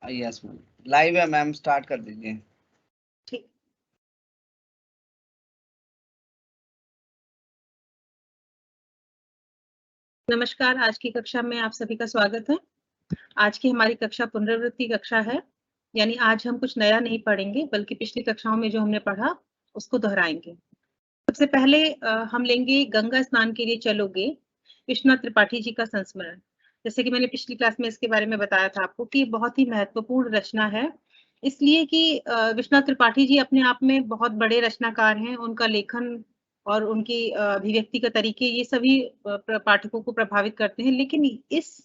Yes ma'am, live है ma'am, start कर दीजिए। ठीक। नमस्कार, आज की कक्षा में आप सभी का स्वागत है। आज की हमारी कक्षा पुनरावृत्ति कक्षा है, यानी आज हम कुछ नया नहीं पढ़ेंगे बल्कि पिछली कक्षाओं में जो हमने पढ़ा उसको दोहराएंगे। सबसे पहले हम लेंगे गंगा स्नान के लिए चलोगे, विश्वनाथ त्रिपाठी जी का संस्मरण। जैसे कि मैंने पिछली क्लास में इसके बारे में बताया था आपको कि बहुत ही महत्वपूर्ण रचना है, इसलिए कि विश्वनाथ त्रिपाठी जी अपने आप में बहुत बड़े रचनाकार हैं। उनका लेखन और उनकी अभिव्यक्ति का तरीके ये सभी पाठकों को प्रभावित करते हैं। लेकिन इस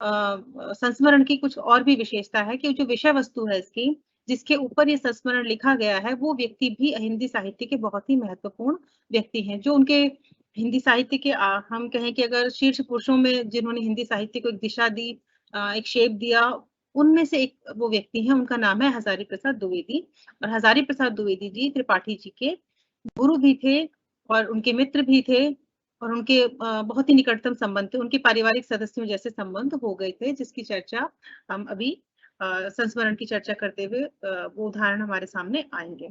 संस्मरण की कुछ और भी विशेषता है कि जो विषय वस्तु है इसकी, जिसके ऊपर ये संस्मरण लिखा गया है, वो व्यक्ति भी हिंदी साहित्य के बहुत ही महत्वपूर्ण व्यक्ति हैं। जो उनके हिंदी साहित्य के हम कहें कि अगर शीर्ष पुरुषों में जिन्होंने हिंदी साहित्य को एक दिशा दी, एक शेप दिया, उनमें से एक वो व्यक्ति हैं। उनका नाम है हजारी प्रसाद द्विवेदी। और हजारी प्रसाद द्विवेदी जी त्रिपाठी जी के गुरु भी थे और उनके मित्र भी थे और उनके बहुत ही निकटतम संबंध थे। उनके पारिवारिक सदस्यों जैसे संबंध हो गए थे, जिसकी चर्चा हम अभी संस्मरण की चर्चा करते हुए वो उदाहरण हमारे सामने आएंगे।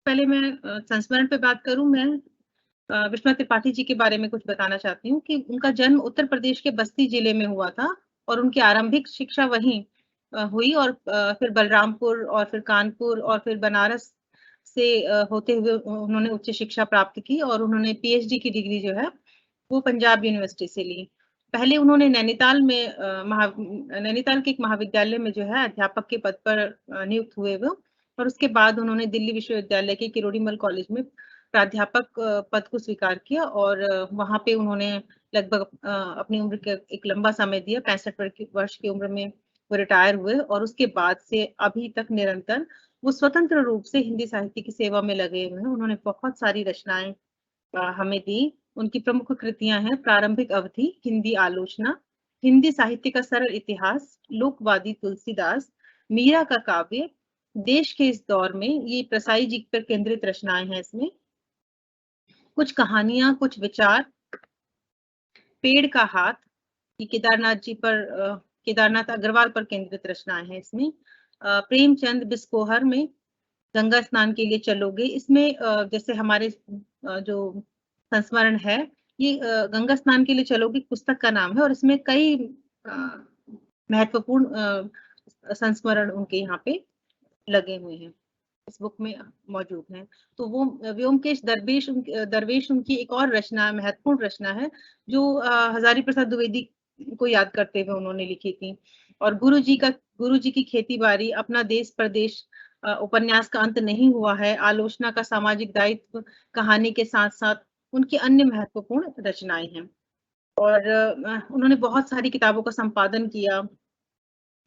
पहले मैं संस्मरण पे बात करूं, मैं विश्वनाथ त्रिपाठी जी के बारे में कुछ बताना चाहती हूँ कि उनका जन्म उत्तर प्रदेश के बस्ती जिले में हुआ था और उनकी आरंभिक शिक्षा वहीं हुई और फिर बलरामपुर और फिर कानपुर और फिर बनारस से होते हुए उन्होंने उच्च शिक्षा प्राप्त की और उन्होंने पीएचडी की डिग्री जो है वो पंजाब यूनिवर्सिटी से ली। पहले उन्होंने नैनीताल में नैनीताल के एक महाविद्यालय में जो है अध्यापक के पद पर नियुक्त हुए वो, और उसके बाद उन्होंने दिल्ली विश्वविद्यालय के किरोड़ीमल कॉलेज में प्राध्यापक पद को स्वीकार किया और वहां पे उन्होंने लगभग अपनी उम्र के एक लंबा समय दिया। 65 वर्ष की उम्र में वो रिटायर हुए और उसके बाद से अभी तक निरंतर वो स्वतंत्र रूप से हिंदी साहित्य की सेवा में लगे हुए हैं। उन्होंने बहुत सारी रचनाएं हमें दी। उनकी प्रमुख कृतियां हैं प्रारंभिक अवधि, हिंदी आलोचना, हिंदी साहित्य का सरल इतिहास, लोकवादी तुलसीदास, मीरा का काव्य, देश के इस दौर में, ये प्रसाई जी पर केंद्रित रचनाएं हैं। इसमें कुछ कहानियां, कुछ विचार, पेड़ का हाथ, ये केदारनाथ जी पर केदारनाथ अग्रवाल पर केंद्रित रचनाएं हैं। इसमें प्रेमचंद बिस्कोहर में गंगा स्नान के लिए चलोगे, इसमें जैसे हमारे जो संस्मरण है, ये गंगा स्नान के लिए चलोगे पुस्तक का नाम है और इसमें कई महत्वपूर्ण संस्मरण उनके यहाँ पे लगे हुए हैं, इस बुक में मौजूद हैं। तो वो व्योमकेश दरवेश उनकी एक और रचना, महत्वपूर्ण रचना है, जो हजारी प्रसाद द्विवेदी को याद करते हुए उन्होंने लिखी थी। और गुरु जी की खेती बाड़ी, अपना देश प्रदेश उपन्यास का अंत नहीं हुआ है, आलोचना का सामाजिक दायित्व कहानी के साथ साथ उनकी अन्य महत्वपूर्ण रचनाएं हैं। और उन्होंने बहुत सारी किताबों का संपादन किया,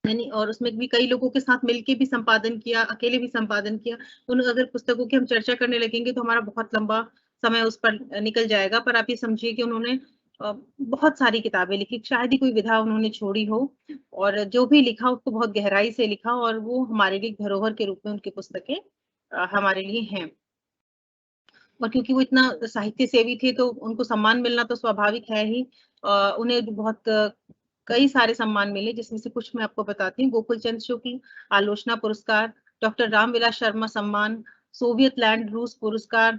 यानी और उसमें भी कई लोगों के साथ मिलके भी संपादन किया, अकेले भी संपादन किया। उन अगर पुस्तकों की हम चर्चा करने लगेंगे तो हमारा बहुत लंबा समय उस पर निकल जाएगा, पर आप ये समझिए कि उन्होंने बहुत सारी किताबें लिखी, शायद ही कोई विधा उन्होंने छोड़ी हो, और जो भी लिखा उसको बहुत गहराई से लिखा और वो हमारे लिए धरोहर के रूप में उनकी पुस्तकें हमारे लिए हैं। और क्योंकि वो इतना साहित्य सेवी थे तो उनको सम्मान मिलना तो स्वाभाविक है ही। उन्हें बहुत कई सारे सम्मान मिले, जिसमें से कुछ मैं आपको बताती हूँ। गोकुल चंद्र शुक्ल आलोचना पुरस्कार, डॉक्टर रामविलास शर्मा सम्मान, सोवियत लैंड रूस पुरस्कार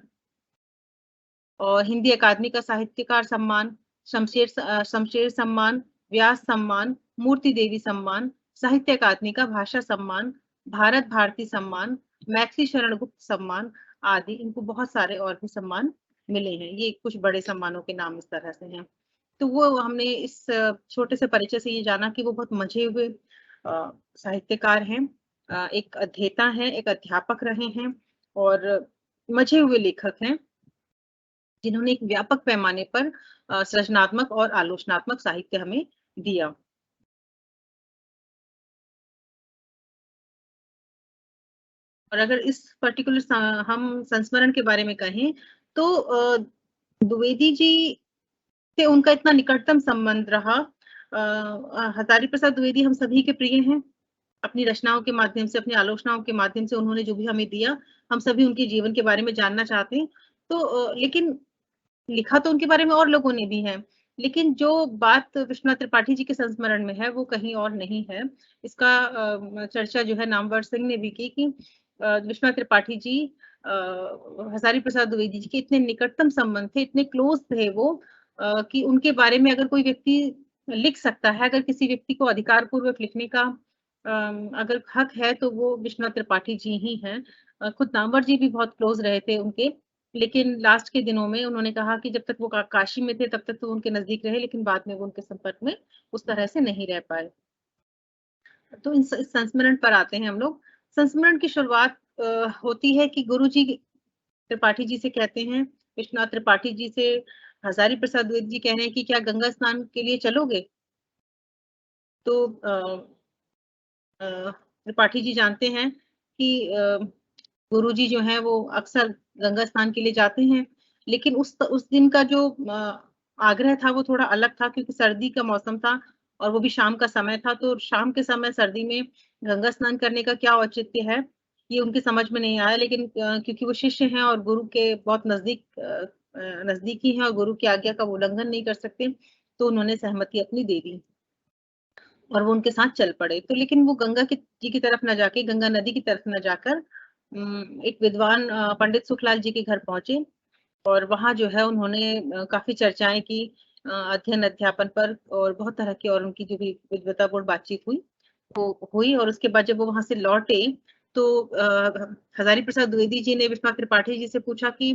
और हिंदी अकादमी का साहित्यकार सम्मान, शमशेर सम्मान, व्यास सम्मान, मूर्ति देवी सम्मान, साहित्य अकादमी का भाषा सम्मान, भारत भारती सम्मान, मैथिली शरण गुप्त सम्मान आदि। इनको बहुत सारे और भी सम्मान मिले हैं। ये कुछ बड़े सम्मानों के नाम इस तरह से हैं। तो वो हमने इस छोटे से परिचय से ये जाना कि वो बहुत मंझे हुए साहित्यकार हैं, एक अध्येता हैं, एक अध्यापक रहे हैं और मंझे हुए लेखक हैं, जिन्होंने एक व्यापक पैमाने पर सृजनात्मक और आलोचनात्मक साहित्य हमें दिया। और अगर इस पर्टिकुलर हम संस्मरण के बारे में कहें तो द्विवेदी जी से उनका इतना निकटतम संबंध रहा। हजारी प्रसाद द्विवेदी हम सभी के प्रिय हैं। अपनी रचनाओं के माध्यम से, अपनी आलोचनाओं के माध्यम से उन्होंने जो भी हमें दिया, हम सभी उनके जीवन के बारे में जानना चाहते हैं। तो लेकिन लिखा तो उनके बारे में और लोगों ने भी है। लेकिन जो बात विश्वनाथ त्रिपाठी जी के संस्मरण में है, वो कहीं और नहीं है। इसका चर्चा जो है नामवर सिंह ने भी की कि विश्वनाथ त्रिपाठी जी हज़ारी प्रसाद द्विवेदी जी के इतने निकटतम संबंध थे, इतने क्लोज़ थे वो कि उनके बारे में अगर कोई व्यक्ति लिख सकता है, अगर किसी व्यक्ति को अधिकारपूर्वक लिखने का अगर हक है, तो वो विश्वनाथ त्रिपाठी जी ही हैं। खुद नामवर जी भी बहुत क्लोज़ रहे थे उनके, लेकिन लास्ट के दिनों में उन्होंने कहा कि जब तक वो काशी में थे तब तक तो उनके नज़दीक रहे, लेकिन बाद में वो उनके संपर्क में उस तरह से नहीं रह पाए। तो इस संस्मरण पर आते हैं हम लोग। संस्मरण की शुरुआत होती है कि गुरुजी त्रिपाठी जी से कहते हैं, विश्वनाथ त्रिपाठी जी से हज़ारी प्रसाद द्विवेदी जी कह रहे हैं कि क्या गंगा स्नान के लिए चलोगे? तो त्रिपाठी जी जानते हैं कि गुरुजी जो हैं वो अक्सर गंगा स्नान के लिए जाते हैं, लेकिन उस दिन का जो आग्रह था वो थोड़ा अलग था क्योंकि सर्दी का मौसम था और वो भी शाम का समय था, तो शाम के समय सर्दी में गंगा स्नान करने का क्या औचित्य है, ये उनकी समझ में नहीं आया लेकिन क्योंकि वो शिष्य हैं और गुरु के बहुत नज़दीकी हैं और गुरु की आज्ञा का वो उल्लंघन नहीं कर सकते, तो उन्होंने सहमति अपनी दे दी। और वो उनके साथ चल पड़े। तो लेकिन वो गंगा की जी की तरफ ना जाके, गंगा नदी की तरफ ना जाकर एक विद्वान पंडित सुखलाल जी के घर पहुँचे और वहाँ जो है उन्होंने काफ़ी चर्चाएँ की अध्ययन अध्यापन पर और बहुत तरह की और उनकी जो भी विद्वतापूर्ण बातचीत हुई, वो हुई और उसके बाद जब वो वहाँ से लौटे, तो हज़ारी प्रसाद द्विवेदी जी ने विश्वनाथ त्रिपाठी जी से पूछा कि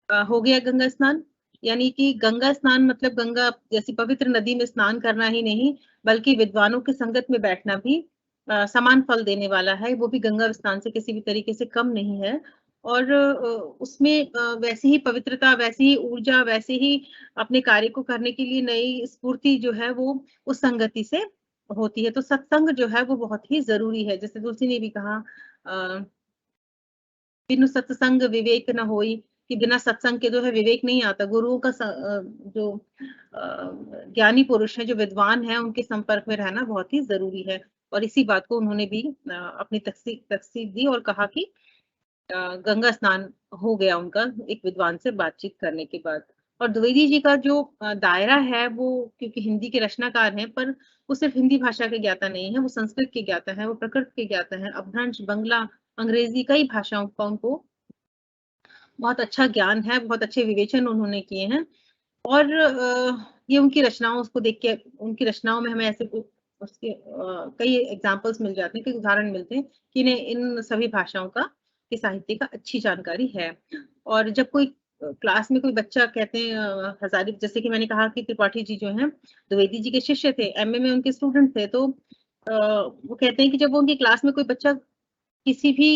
हो गया गंगा स्नान? यानी कि गंगा स्नान मतलब गंगा जैसी पवित्र नदी में स्नान करना ही नहीं, बल्कि विद्वानों की संगत में बैठना भी समान फल देने वाला है, वो भी गंगा स्नान से किसी भी तरीके से कम नहीं है। और उसमें वैसी ही पवित्रता, वैसी ही ऊर्जा, वैसे ही अपने कार्य को करने के लिए नई स्फूर्ति जो है वो उस संगति से होती है। तो सत्संग जो है वो बहुत ही ज़रूरी है। जैसे तुलसी ने भी कहा अ बिनु सत्संग विवेक न होई, कि बिना सत्संग के जो है विवेक नहीं आता। गुरुओं का जो ज्ञानी पुरुष हैं, जो विद्वान हैं, उनके संपर्क में रहना बहुत ही ज़रूरी है। और इसी बात को उन्होंने भी अपनी तकसीद दी और कहा कि गंगा स्नान हो गया उनका एक विद्वान से बातचीत करने के बाद। और द्विवेदी जी का जो दायरा है वो क्योंकि हिंदी के रचनाकार हैं, पर वो सिर्फ़ हिंदी भाषा के ज्ञाता नहीं है, वो संस्कृत के ज्ञाता हैं, वो प्रकृत के ज्ञाता हैं, अपभ्रंश, बंगला, अंग्रेज़ी कई भाषाओं का उनको बहुत अच्छा ज्ञान है, बहुत अच्छे विवेचन उन्होंने किए हैं और ये उनकी रचनाओं को देख के उनकी रचनाओं में हमें ऐसे उसके कई एग्ज़ाम्पल्स मिल जाते हैं, कई उदाहरण मिलते हैं कि इन्हें इन सभी भाषाओं का के साहित्य का अच्छी जानकारी है। और जब कोई क्लास में कोई बच्चा कहते हैं हज़ारी जैसे कि मैंने कहा कि त्रिपाठी जी जो हैं, द्विवेदी जी के शिष्य थे, एमए में उनके स्टूडेंट थे, तो वो कहते हैं कि जब वो उनकी क्लास में कोई बच्चा किसी भी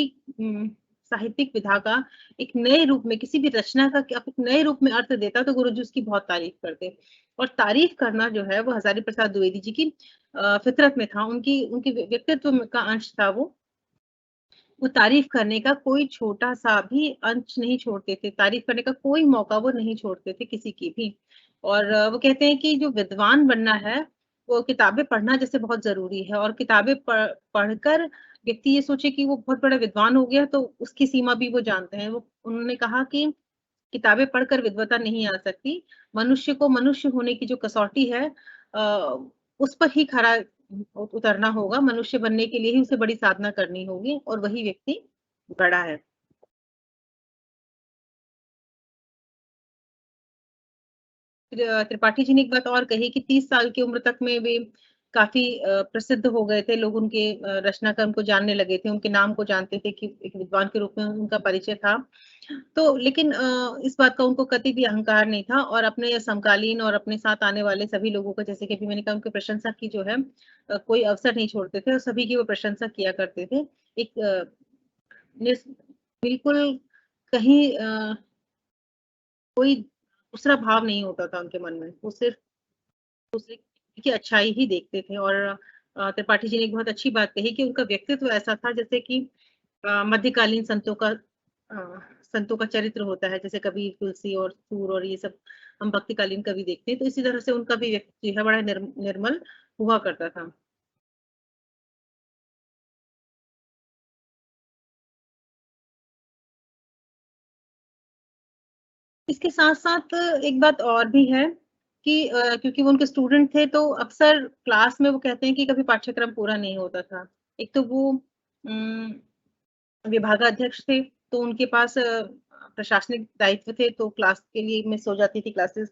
साहित्यिक विधा का एक नए रूप में किसी भी रचना का एक नए रूप में अर्थ देता तो गुरुजी उसकी बहुत तारीफ करते और तारीफ करना जो है वो हज़ारी प्रसाद द्विवेदी जी की फितरत में था उनकी उनके व्यक्तित्व का अंश था वो तारीफ करने का कोई छोटा-सा भी अंश नहीं छोड़ते थे, तारीफ करने का कोई मौका वो नहीं छोड़ते थे किसी की भी। और वो कहते हैं कि जो विद्वान बनना है, वो किताबें पढ़ना जैसे बहुत ज़रूरी है और किताबें पढ़कर व्यक्ति ये सोचे कि वो बहुत बड़ा विद्वान हो गया तो उसकी सीमा भी वो जानते हैं। वो उन्होंने कहा कि किताबें पढ़कर विद्वता नहीं आ सकती, मनुष्य को मनुष्य होने की जो कसौटी है उस पर ही खरा उतरना होगा, मनुष्य बनने के लिए ही उसे बड़ी साधना करनी होगी और वही व्यक्ति बड़ा है। फिर त्रिपाठी जी ने एक बात और कही कि 30 साल की उम्र तक में वे काफ़ी प्रसिद्ध हो गए थे, लोग उनके रचनाक्रम को जानने लगे थे, उनके नाम को जानते थे कि एक विद्वान के रूप में उनका परिचय था। तो लेकिन इस बात का उनको कतई भी अहंकार नहीं था और अपने समकालीन और अपने साथ आने वाले सभी लोगों का जैसे कि अभी मैंने कहा उनकी प्रशंसा की जो है कोई अवसर नहीं छोड़ते थे और सभी की वो प्रशंसा किया करते थे। एक निस बिल्कुल कहीं कोई दूसरा भाव नहीं होता था उनके मन में। वो सिर्फ़ दूसरे की अच्छाई ही देखते थे और त्रिपाठी जी ने एक बहुत अच्छी बात कही कि उनका व्यक्तित्व ऐसा था जैसे कि मध्यकालीन संतों का चरित्र होता है, जैसे कबीर, तुलसी और सूर और ये सब हम भक्तिकालीन कवि देखते हैं, तो इसी तरह से उनका भी व्यक्ति जो है बड़ा निर्मल हुआ करता था। इसके साथ-साथ एक बात और भी है क्योंकि वो उनके स्टूडेंट थे तो अक्सर क्लास में वो कहते हैं कि कभी पाठ्यक्रम पूरा नहीं होता था। एक तो वो उम, विभागाध्यक्ष थे, तो उनके पास प्रशासनिक दायित्व थे, तो क्लास के लिए मिस हो जाती थी क्लासेस।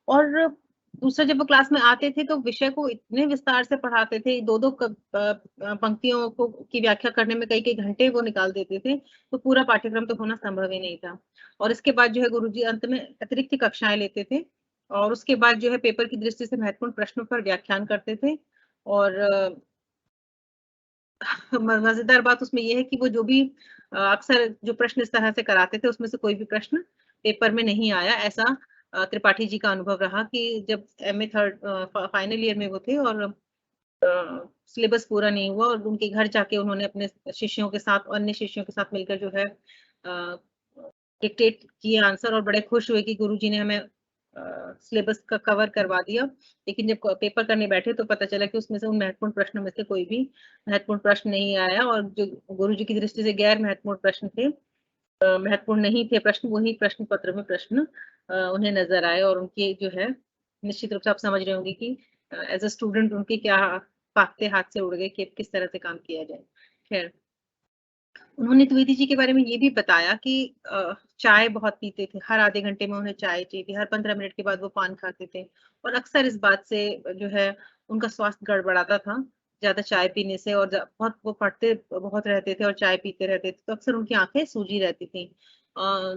और दूसरा जब वो क्लास में आते थे तो विषय को इतने विस्तार से पढ़ाते थे, 2-2 पंक्तियों को की व्याख्या करने में कई-कई घंटे वो निकाल देते थे, तो पूरा पाठ्यक्रम तो होना संभव ही नहीं था। और इसके बाद जो है गुरुजी अंत में अतिरिक्त कक्षाएँ लेते थे और उसके बाद जो है पेपर की दृष्टि से महत्वपूर्ण प्रश्नों पर व्याख्यान करते थे और मज़ेदार बात उसमें ये है कि वो जो भी अक्सर जो प्रश्न इस तरह से कराते थे, उसमें से कोई भी प्रश्न पेपर में नहीं आया। ऐसा त्रिपाठी जी का अनुभव रहा कि जब एमए थर्ड फाइनल ईयर में वो थे और सिलेबस पूरा नहीं हुआ और उनके घर जाके उन्होंने अपने शिष्यों के साथ अन्य शिष्यों के साथ मिलकर जो है डिक्टेट किए आंसर और बड़े खुश हुए कि गुरुजी ने हमें सिलेबस का कवर करवा दिया। लेकिन जब पेपर करने बैठे तो पता चला कि उसमें से उन महत्वपूर्ण प्रश्नों में से कोई भी महत्वपूर्ण प्रश्न नहीं आया और जो गुरुजी की दृष्टि से गैर महत्वपूर्ण प्रश्न थे महत्वपूर्ण नहीं थे प्रश्न, वही प्रश्न पत्र में प्रश्न उन्हें नज़र आए और उनके जो है निश्चित रूप से आप समझ रहे होंगे कि एज़ अ स्टूडेंट उनके क्या पाखते हाथ से उड़ गए कि अब किस तरह से काम किया जाए। खैर, उन्होंने द्विवेदी जी के बारे में ये भी बताया कि चाय बहुत पीते थे, हर आधे घंटे में उन्हें चाय चाहिए थी, हर 15 मिनट के बाद वो पान खाते थे और अक्सर इस बात से जो है उनका स्वास्थ्य गड़बड़ाता था, ज़्यादा चाय पीने से और बहुत वो पढ़ते बहुत रहते थे और चाय पीते रहते थे, तो अक्सर उनकी आँखें सूजी रहती थीं।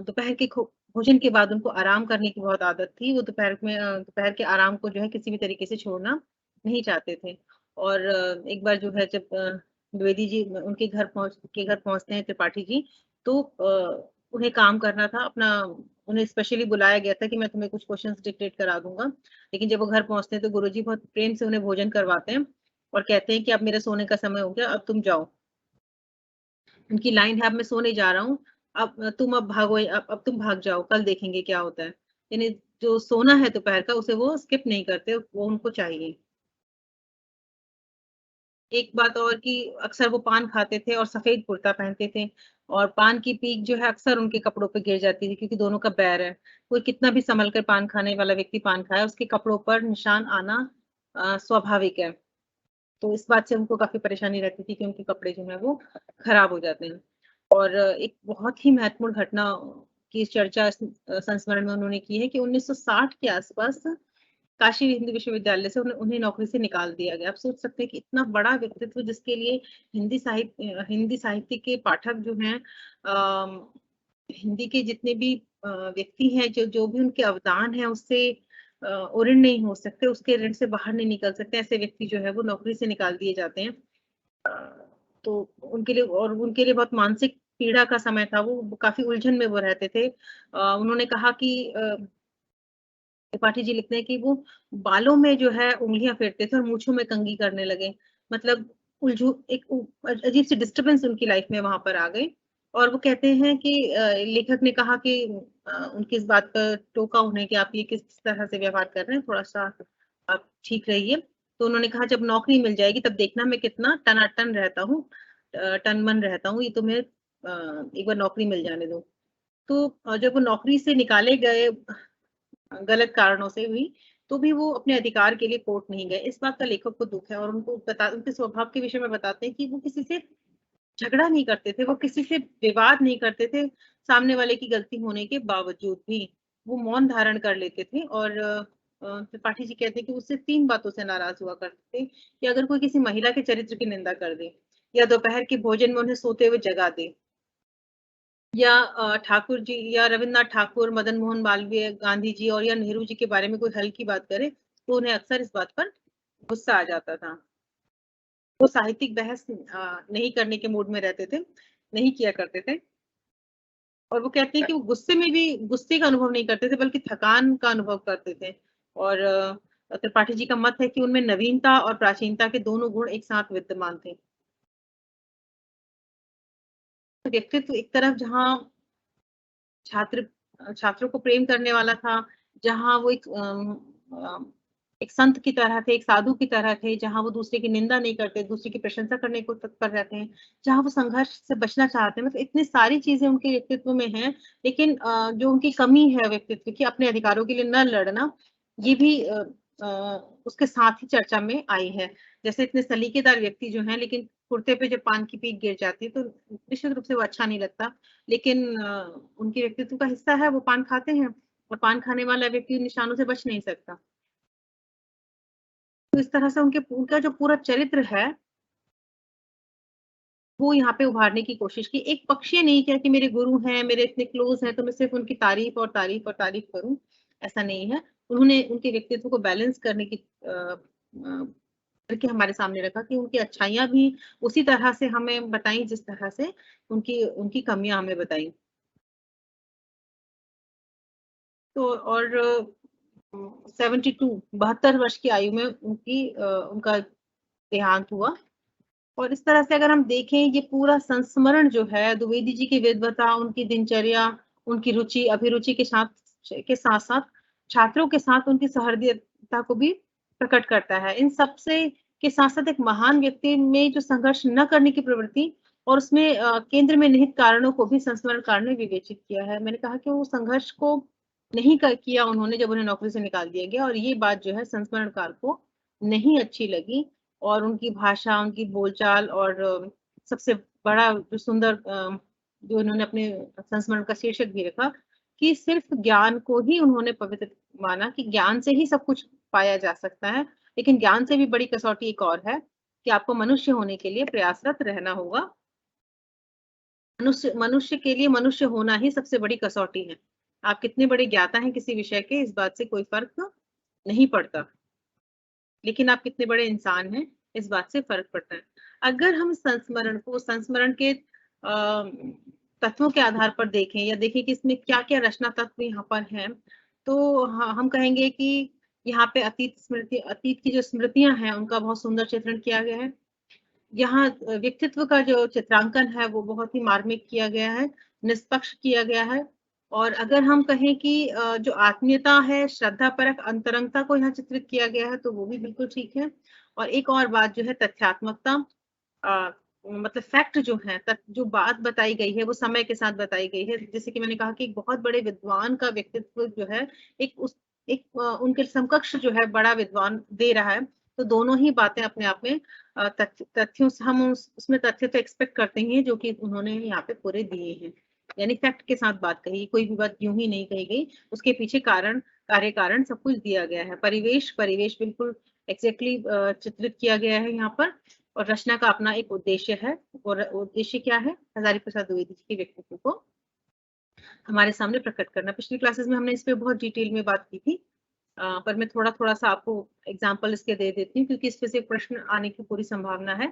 दोपहर के भोजन के बाद उनको आराम करने की बहुत आदत थी, वो दोपहर के आराम को जो है किसी भी तरीके से छोड़ना नहीं चाहते थे और एक बार जो है जब द्विवेदी जी उनके घर पहुँचते हैं त्रिपाठी जी, तो उन्हें काम करना था अपना उन्हें स्पेशली बुलाया गया था कि मैं तुम्हें कुछ क्वेश्चन्स डिक्टेट करा दूँगा। लेकिन जब वो घर पहुँचते हैं तो गुरुजी बहुत प्रेम से उन्हें भोजन करवाते हैं और कहते हैं कि अब मेरे सोने का समय हो गया, अब तुम जाओ। उनकी लाइन है अब मैं सोने जा रहा हूँ, अब तुम अब भागो अब तुम भाग जाओ, कल देखेंगे क्या होता है। यानी जो सोना है दोपहर का उसे वो स्किप नहीं करते, वो उनको चाहिए। एक बात और कि अक्सर वो पान खाते थे और सफ़ेद कुर्ता पहनते थे और पान की पीक जो है अक्सर उनके कपड़ों पे गिर जाती थी क्योंकि दोनों का बैर है। कोई कितना भी सँभल कर पान खाने वाला व्यक्ति पान खाए, उसके कपड़ों पर निशान आना स्वाभाविक है। तो इस बात से उनको काफ़ी परेशानी रहती थी कि उनके कपड़े जो हैं वो खराब हो जाते हैं। और एक बहुत ही महत्वपूर्ण घटना की चर्चा संस्मरण में उन्होंने की है कि 1960 के आस-पास काशी हिंदू विश्वविद्यालय से उन्हें उन्हें नौकरी से निकाल दिया गया। आप सोच सकते हैं कि इतना बड़ा व्यक्तित्व जिसके लिए हिंदी साहित्य के पाठक जो हैं हिंदी के जितने भी व्यक्ति हैं जो जो भी उनके अवदान है उससे ऋण नहीं हो सकते, उसके ऋण से बाहर नहीं निकल सकते, ऐसे व्यक्ति जो है वो नौकरी से निकाल दिए जाते हैं। अ, तो उनके लिए बहुत मानसिक पीड़ा का समय था, वो काफ़ी उलझन में वो रहते थे। उन्होंने कहा कि त्रिपाठी जी लिखते हैं कि वो बालों में जो है उँगलियाँ फेरते थे और मूँछों में कंघी करने लगे। मतलब उलझू एक उ अजीब-सी डिस्टर्बेंस उनकी लाइफ़ में वहाँ पर आ गई और वो कहते हैं कि लेखक ने कहा कि उनकी इस बात पर टोका उन्हें कि आप ये किस तरह से व्यवहार कर रहे हैं, थोड़ा-सा आप ठीक रहिए। तो उन्होंने कहा जब नौकरी मिल जाएगी तब देखना मैं कितना टनाटन रहता हूँ टन-मन रहता हूँ, ये तो मैं एक बार नौकरी मिल जाने दो। तो जब वो नौकरी से निकाले गए गलत कारणों से हुई, तो भी वो अपने अधिकार के लिए कोर्ट नहीं गए। इस बात का लेखक को दुःख है और उनके स्वभाव के विषय में बताते हैं कि वो किसी से झगड़ा नहीं करते थे, वो किसी से विवाद नहीं करते थे, सामने वाले की गलती होने के बावजूद भी। वो मौन धारण कर लेते थे और त्रिपाठी जी कहते हैं कि उससे 3 बातों से नाराज़ हुआ करते थे कि अगर कोई किसी महिला के चरित्र की निंदा कर दे या दोपहर के भोजन में उन्हें सोते हुए जगा दे या ठाकुर जी या रविन्द्रनाथ ठाकुर, मदन मोहन मालवीय, गांधी जी और या नेहरू जी के बारे में कोई हल्की बात करे, तो उन्हें अक्सर इस बात पर गुस्सा आ जाता था। वो साहित्यिक बहस नहीं करने के मूड में रहते थे, नहीं किया करते थे और वो कहते हैं कि वो गुस्से में भी गुस्से का अनुभव नहीं करते थे, बल्कि थकान का अनुभव करते थे और त्रिपाठी जी का मत है कि उनमें नवीनता और प्राचीनता के दोनों गुण एक साथ विद्यमान थे। व्यक्तित्व एक तरफ जहाँ छात्रों को प्रेम करने वाला था, जहाँ वो एक संत की तरह थे, एक साधु की तरह थे, जहाँ वो दूसरे की निंदा नहीं करते, दूसरे की प्रशंसा करने को तत्पर रहते हैं, जहाँ वो संघर्ष से बचना चाहते हैं। मतलब इतनी सारी चीज़ें उनके व्यक्तित्व में हैं, लेकिन जो उनकी कमी है व्यक्तित्व की अपने अधिकारों के लिए न लड़ना, ये भी उसके साथ ही चर्चा में आई है। जैसे इतने सलीकेदार व्यक्ति जो हैं, लेकिन कुर्ते पे जब पान की पीक गिर जाती है तो निश्चित रूप से वो अच्छा नहीं लगता। लेकिन उनके व्यक्तित्व का हिस्सा है, वो पान खाते हैं और पान खाने वाला व्यक्ति निशानों से बच नहीं सकता। तो इस तरह से उनका जो पूरा चरित्र है, वो यहाँ पे उभारने की कोशिश की। एक पक्ष ये नहीं किया कि मेरे गुरु हैं, मेरे इतने क्लोज़ हैं, तो मैं सिर्फ़ उनकी तारीफ़ और तारीफ़ और तारीफ़ करूँ, ऐसा नहीं है। उन्होंने उनके व्यक्तित्व को बैलेंस करने की करके हमारे सामने रखा कि उनकी अच्छाइयाँ भी उसी तरह से हमें बताई, जिस तरह से उनकी उनकी कमियाँ हमें बताई। तो और 72 वर्ष की आयु में उनका देहांत हुआ। और इस तरह से अगर हम देखें, ये पूरा संस्मरण जो है द्विवेदी जी की विद्वता, उनकी दिनचर्या, उनकी रुचि, अभिरुचि के साथ-साथ छात्रों के साथ उनकी सहृदयता को भी प्रकट करता है। इन सब से के साथ-साथ एक महान व्यक्ति में जो संघर्ष न करने की प्रवृत्ति और उसमें केंद्र में निहित कारणों को भी संस्मरणकार ने विवेचित किया है। मैंने कहा कि वो संघर्ष को नहीं किया उन्होंने जब उन्हें नौकरी से निकाल दिया गया, और ये बात जो है संस्मरणकार को नहीं अच्छी लगी। और उनकी भाषा, उनकी बोलचाल और सबसे बड़ा जो सुंदर जो इन्होंने अपने संस्मरण का शीर्षक भी रखा कि सिर्फ़ ज्ञान को ही उन्होंने पवित्र माना, कि ज्ञान से ही सब कुछ पाया जा सकता है। लेकिन ज्ञान से भी बड़ी कसौटी एक और है कि आपको मनुष्य होने के लिए प्रयासरत रहना होगा। मनुष्य मनुष्य के लिए मनुष्य होना ही सबसे बड़ी कसौटी है। आप कितने बड़े ज्ञाता हैं किसी विषय के, इस बात से कोई फ़र्क नहीं पड़ता। लेकिन आप कितने बड़े इंसान हैं, इस बात से फ़र्क पड़ता है। अगर हम संस्मरण के तत्वों के आधार पर देखें या देखें कि इसमें क्या-क्या रचना तत्व यहाँ पर हैं, तो हम कहेंगे कि यहाँ पे अतीत की जो स्मृतियाँ हैं, उनका बहुत सुंदर चित्रण किया गया है। यहाँ व्यक्तित्व का जो चित्रांकन है वो बहुत ही मार्मिक किया गया है, निष्पक्ष किया गया है। और अगर हम कहें कि जो आत्मीयता है, श्रद्धापरक अंतरंगता को यहाँ चित्रित किया गया है, तो वो भी बिल्कुल ठीक है। और एक और बात जो है तथ्यात्मकता, अ, मतलब फैक्ट जो है, जो बात बताई गई है वो समय के साथ बताई गई है। जैसे कि मैंने कहा कि एक बहुत बड़े विद्वान का व्यक्तित्व जो है उनके समकक्ष जो है बड़ा विद्वान दे रहा है। तो दोनों ही बातें अपने आप में तथ्यों से हम उसमें तथ्य तो एक्सपेक्ट करते ही हैं जो कि उन्होंने यहाँ पे पूरे दिए हैं। यानी फैक्ट के साथ बात कही, कोई भी बात यूँ ही नहीं कही गई, उसके पीछे कार्य कारण सब कुछ दिया गया है। परिवेश बिल्कुल एग्ज़ैक्टली चित्रित किया गया है यहाँ पर। और रचना का अपना एक उद्देश्य है, और उद्देश्य क्या है? हज़ारी प्रसाद द्विवेदी जी के व्यक्तित्व को हमारे सामने प्रकट करना। पिछली क्लासेस में हमने इस पे बहुत डिटेल में बात की थी। पर मैं थोड़ा-थोड़ा सा आपको एग्ज़ाम्पल इसके दे देती हूँ क्योंकि इस पे से प्रश्न आने की पूरी संभावना है।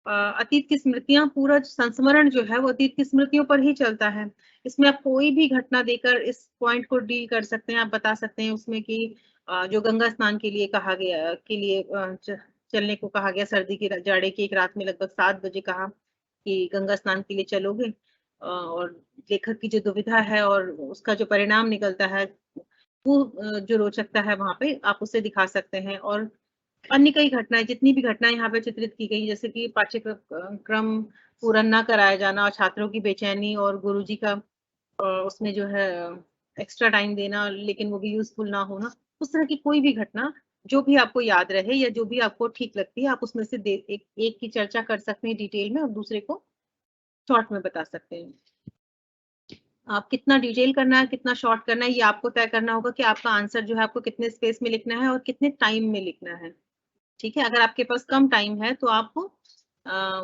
अतीत की स्मृतियाँ, पूरा संस्मरण जो है वो अतीत की स्मृतियों पर ही चलता है। इसमें आप कोई भी घटना देकर इस पॉइंट को डील कर सकते हैं, आप बता सकते हैं उसमें कि जो गंगा स्नान के लिए कहा गया के लिए चलने को कहा गया, सर्दी की जाड़े की एक रात में लगभग 7 बजे कहा कि गंगा स्नान के लिए चलोगे, और लेखक की जो दुविधा है और उसका जो परिणाम निकलता है, वो जो रोचकता है वहाँ पे आप उसे दिखा सकते हैं। और अन्य कई घटनाएँ, जितनी भी घटनाएँ यहाँ पे चित्रित की गई, जैसे कि क्रम पूरा ना कराया जाना और छात्रों की बेचैनी और गुरुजी का उसमें जो है एक्स्ट्रा टाइम देना, लेकिन वो भी यूज़फुल ना होना। उस तरह की कोई भी घटना जो भी आपको याद रहे या जो भी आपको ठीक लगती है, आप उसमें से एक एक की चर्चा कर सकते हैं डिटेल में और दूसरे को शॉर्ट में बता सकते हैं। आप कितना डिटेल करना है, कितना शॉर्ट करना है, ये आपको तय करना होगा कि आपका आंसर जो है आपको कितने स्पेस में लिखना है और कितने टाइम में लिखना है। ठीक है? अगर आपके पास कम टाइम है तो आप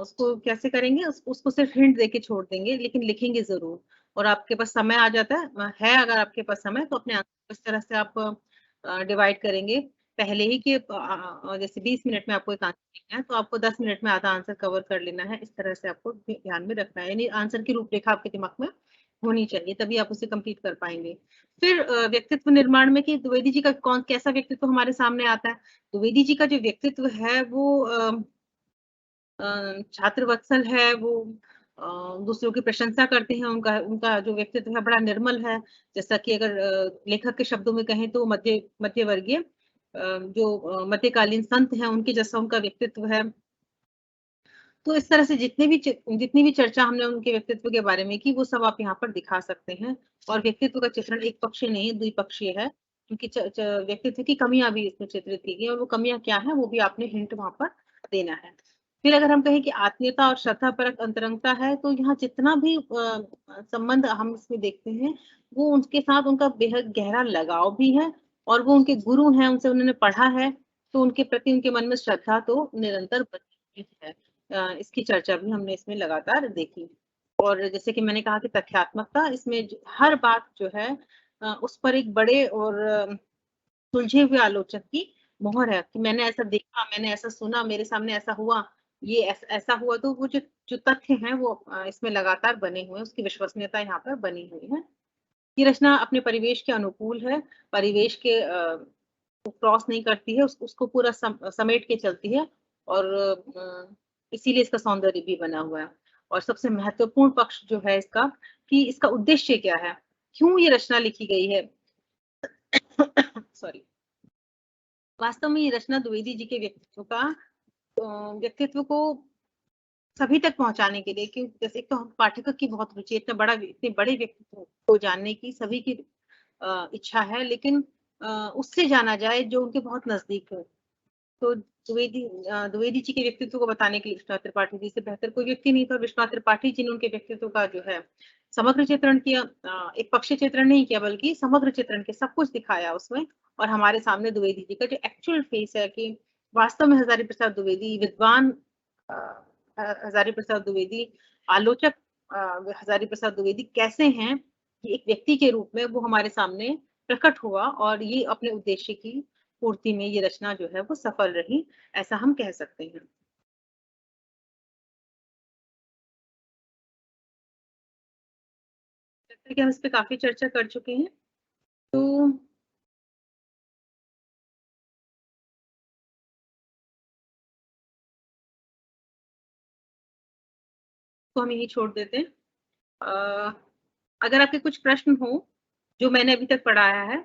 उसको कैसे करेंगे? उसको सिर्फ़ हिंट देके छोड़ देंगे, लेकिन लिखेंगे ज़रूर। और आपके पास समय आ जाता है अगर आपके पास समय, तो अपने आंसर को इस तरह से आप डिवाइड करेंगे पहले ही कि जैसे 20 मिनट में आपको एक आंसर लिखना है, तो आपको 10 मिनट में आधा आंसर कवर कर लेना है। इस तरह से आपको ध्यान में रखना है। यानी आंसर की रूपरेखा आपके दिमाग में होनी चाहिए, तभी आप उसे कंप्लीट कर पाएँगे। फिर व्यक्तित्व निर्माण में कि द्विवेदी जी का कैसा व्यक्तित्व हमारे सामने आता है। द्विवेदी जी का जो व्यक्तित्व है वो छात्र वत्सल है, वो दूसरों की प्रशंसा करते हैं, उनका उनका जो व्यक्तित्व है बड़ा निर्मल है। जैसा कि अगर लेखक के शब्दों में कहें तो मध्य वर्गीय जो मध्यकालीन संत हैं, उनके जैसा उनका व्यक्तित्व है। तो इस तरह से जितनी भी चर्चा हमने उनके व्यक्तित्व के बारे में की, वो सब आप यहाँ पर दिखा सकते हैं। और व्यक्तित्व का चित्रण एक पक्षीय नहीं, द्विपक्षीय है। उनकी व्यक्तित्व की कमियां भी इसमें चित्रित की गई और वो कमियां क्या है वो भी आपने हिंट वहां पर देना है। फिर अगर हम कहें कि आत्मीयता और श्रद्धापरक अंतरंगता है, तो यहाँ जितना भी संबंध हम इसमें देखते हैं वो उनके साथ उनका बेहद गहरा लगाव भी है और वो उनके गुरु हैं, उनसे उन्होंने पढ़ा है, तो उनके प्रति उनके मन में श्रद्धा तो निरंतर बनी है। इसकी चर्चा भी हमने इसमें लगातार देखी। और जैसे कि मैंने कहा कि तथ्यात्मकता, इसमें हर बात जो है उस पर एक बड़े और सुलझे हुए आलोचक की मोहर है कि मैंने ऐसा देखा, मैंने ऐसा सुना, मेरे सामने ऐसा हुआ, ये ऐसा हुआ, तो वो जो तथ्य हैं वो इसमें लगातार बने हुए हैं, उसकी विश्वसनीयता यहाँ पर बनी हुई है। ये रचना अपने परिवेश के अनुकूल है, परिवेश के क्रॉस नहीं करती है, उसको पूरा समेट के चलती है और इसीलिए इसका सौंदर्य भी बना हुआ है। और सबसे महत्वपूर्ण पक्ष जो है इसका, कि इसका उद्देश्य क्या है, क्यों ये रचना लिखी गई है। सॉरी। वास्तव में ये रचना द्विवेदी जी के व्यक्तित्व को सभी तक पहुंचाने के लिए, क्योंकि जैसे तो हम पाठक की बहुत रुचि, इतने बड़े व्यक्तित्व को जानने की सभी की इच्छा है, लेकिन उससे जाना जाए जो उनके बहुत नजदीक हो। तो द्विवेदी जी के व्यक्तित्व को बताने के लिए विश्वनाथ त्रिपाठी जी से बेहतर कोई व्यक्ति नहीं था। विश्वनाथ त्रिपाठी जी ने उनके व्यक्तित्व का जो है समग्र चित्रण किया, एक पक्षीय चित्रण नहीं किया बल्कि समग्र चित्रण के सब कुछ दिखाया उसमें। और हमारे सामने द्विवेदी जी का जो एक्चुअल फेस है कि वास्तव में हजारी प्रसाद द्विवेदी विद्वान, हजारी प्रसाद द्विवेदी आलोचक, हजारी प्रसाद द्विवेदी कैसे हैं, ये एक व्यक्ति के रूप में वो हमारे सामने प्रकट हुआ और ये अपने उद्देश्य की पूर्ति में ये रचना जो है वो सफल रही, ऐसा हम कह सकते हैं। लगता है कि हम इस पे काफी चर्चा कर चुके हैं, तो हम यही छोड़ देते हैं। अगर आपके कुछ प्रश्न हो जो मैंने अभी तक पढ़ाया है,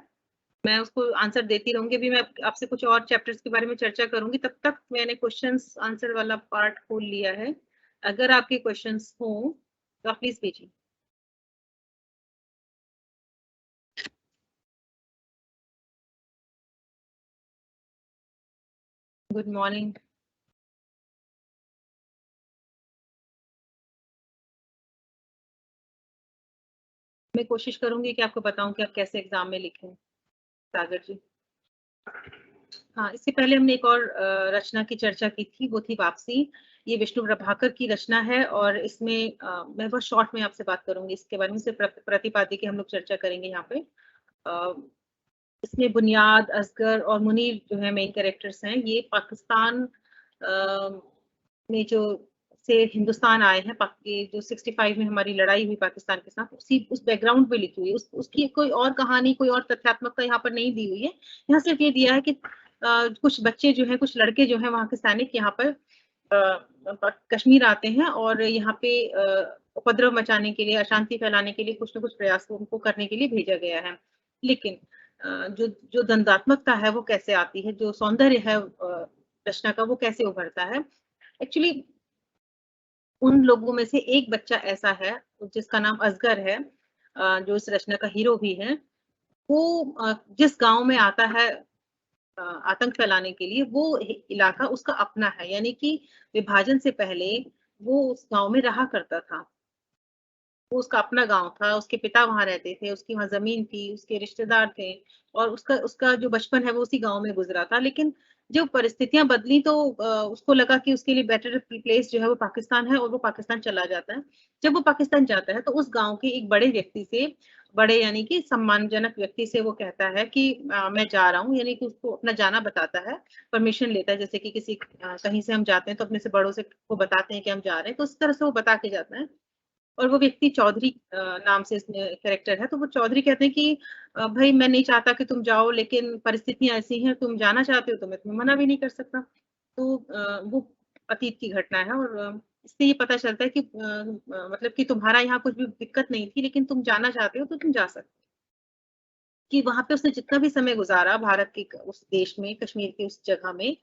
मैं उसको आंसर देती रहूंगी। अभी मैं आपसे कुछ और चैप्टर्स के बारे में चर्चा करूंगी, तब तक मैंने क्वेश्चंस आंसर वाला पार्ट खोल लिया है। अगर आपके क्वेश्चंस हो तो आप प्लीज भेजिए। Good morning. मैं कोशिश करूंगी कि आपको बताऊं कि आप कैसे एग्जाम में लिखें, सागर जी। हाँ, इससे पहले हमने एक और रचना की चर्चा की थी, वो थी वापसी। ये विष्णु प्रभाकर की रचना है और इसमें मैं बहुत शॉर्ट में आपसे बात करूंगी इसके बारे में, सिर्फ प्रतिपादी की हम लोग चर्चा करेंगे यहाँ पे। इसमें बुनियाद, असगर और मुनीर जो है मेन कैरेक्टर्स हैं। ये पाकिस्तान में जो से हिंदुस्तान आए हैं, जो 65 में हमारी लड़ाई हुई पाकिस्तान के साथ, उस बैकग्राउंड पे लिखी हुई है। उसकी कोई और कहानी, कोई और तथ्यात्मकता यहाँ पर नहीं दी हुई है। यहाँ सिर्फ ये दिया है कि कुछ बच्चे जो हैं, कुछ लड़के जो हैं वहाँ के सैनिक यहाँ पर कश्मीर आते हैं और यहाँ पे उपद्रव मचाने के लिए, अशांति फैलाने के लिए कुछ न कुछ प्रयास उनको करने के लिए भेजा गया है। लेकिन जो जो दंडात्मकता है वो कैसे आती है, जो सौंदर्य है रचना का वो कैसे उभरता है। एक्चुअली उन लोगों में से एक बच्चा ऐसा है जिसका नाम असगर है, जो इस रचना का हीरो भी है। वो जिस गांव में आता है आतंक फैलाने के लिए, वो इलाका उसका अपना है, यानी कि विभाजन से पहले वो उस गांव में रहा करता था। वो उसका अपना गांव था, उसके पिता वहां रहते थे, उसकी वहां जमीन थी, उसके रिश्तेदार थे और उसका उसका जो बचपन है वो उसी गांव में गुजरा था। लेकिन जब परिस्थितियां बदली तो उसको लगा कि उसके लिए बेटर प्लेस जो है वो पाकिस्तान है और वो पाकिस्तान चला जाता है। जब वो पाकिस्तान जाता है तो उस गांव के एक बड़े व्यक्ति से, बड़े यानी कि सम्मानजनक व्यक्ति से वो कहता है कि मैं जा रहा हूँ, यानी कि उसको अपना जाना बताता है, परमिशन लेता है। जैसे कि किसी कहीं से हम जाते हैं तो अपने से बड़ों से को बताते हैं कि हम जा रहे हैं, तो उस तरह से वो बता के जाता है। और वो व्यक्ति चौधरी नाम से इसमें कैरेक्टर है, तो वो चौधरी कहते हैं कि भाई मैं नहीं चाहता कि तुम जाओ, लेकिन परिस्थितियां ऐसी हैं, तुम जाना चाहते हो तो मैं तुम्हें मना भी नहीं कर सकता। तो वो अतीत की घटना है और इससे ये पता चलता है कि मतलब कि तुम्हारा यहाँ कुछ भी दिक्कत नहीं थी, लेकिन तुम जाना चाहते हो तो तुम जा सकते हो। कि वहां पे उसने जितना भी समय गुजारा भारत के उस देश में, कश्मीर की उस जगह में,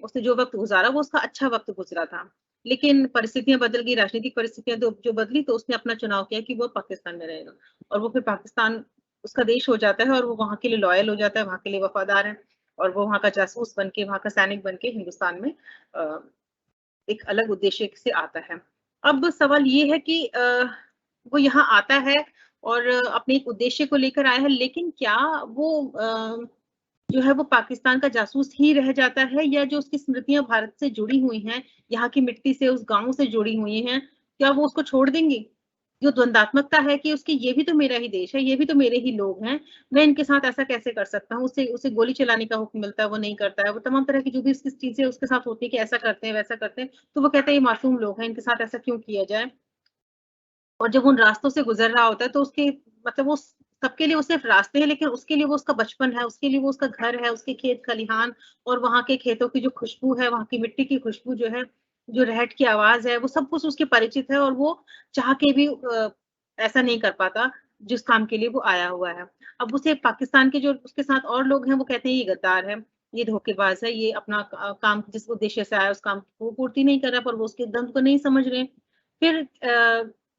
उसने जो वक्त गुजारा वो उसका अच्छा वक्त गुजरा था। लेकिन परिस्थितियां बदल गई, राजनीतिक परिस्थितियां जो बदली, तो उसने अपना चुनाव किया कि वो पाकिस्तान में रहेगा और वो फिर पाकिस्तान उसका देश हो जाता है और वो वहाँ के लिए लॉयल हो जाता है, वहाँ के लिए वफादार है और वो वहाँ का जासूस बन के, वहाँ का सैनिक बन के हिंदुस्तान में एक अलग उद्देश्य से आता है। अब सवाल ये है कि वो यहाँ आता है और अपने एक उद्देश्य को लेकर आया है, लेकिन क्या वो जो है वो पाकिस्तान का जासूस ही रह जाता है या जो उसकी स्मृतियाँ भारत से जुड़ी हुई हैं, यहाँ की मिट्टी से, उस गाँव से जुड़ी हुई हैं, क्या वो उसको छोड़ देंगे? जो द्वंदात्मकता है कि उसकी ये भी तो मेरा ही देश है, ये भी तो मेरे ही लोग हैं, मैं इनके साथ ऐसा कैसे कर सकता हूँ? उसे उसे गोली चलाने का हुक्म मिलता है, वो नहीं करता है। वो तमाम तरह की जो भी उसकी चीज़ें उसके साथ होती है कि ऐसा करते हैं, वैसा करते हैं, तो वो कहता है ये मासूम लोग हैं, इनके साथ ऐसा क्यों किया जाए? और जब उन रास्तों से गुज़र रहा होता है तो उसके मतलब वो सबके लिए वो सिर्फ़ रास्ते हैं, लेकिन उसके लिए वो उसका बचपन है, उसके लिए वो उसका घर है, उसके खेत-खलिहान और वहाँ के खेतों की जो खुशबू है, वहाँ की मिट्टी की खुशबू जो है, जो रहट की आवाज़ है, वो सब कुछ उसके परिचित है और वो चाह के भी ऐसा नहीं कर पाता, जिस काम के लिए वो आया हुआ है। अब उसे पाकिस्तान के जो उसके साथ और लोग हैं, वो कहते हैं ये गद्दार है, ये धोखेबाज़ है, ये अपना काम जिस उद्देश्य से आया, उस काम की वो पूर्ति नहीं कर रहा, पर वो उसके दर्द को नहीं समझ रहे। फिर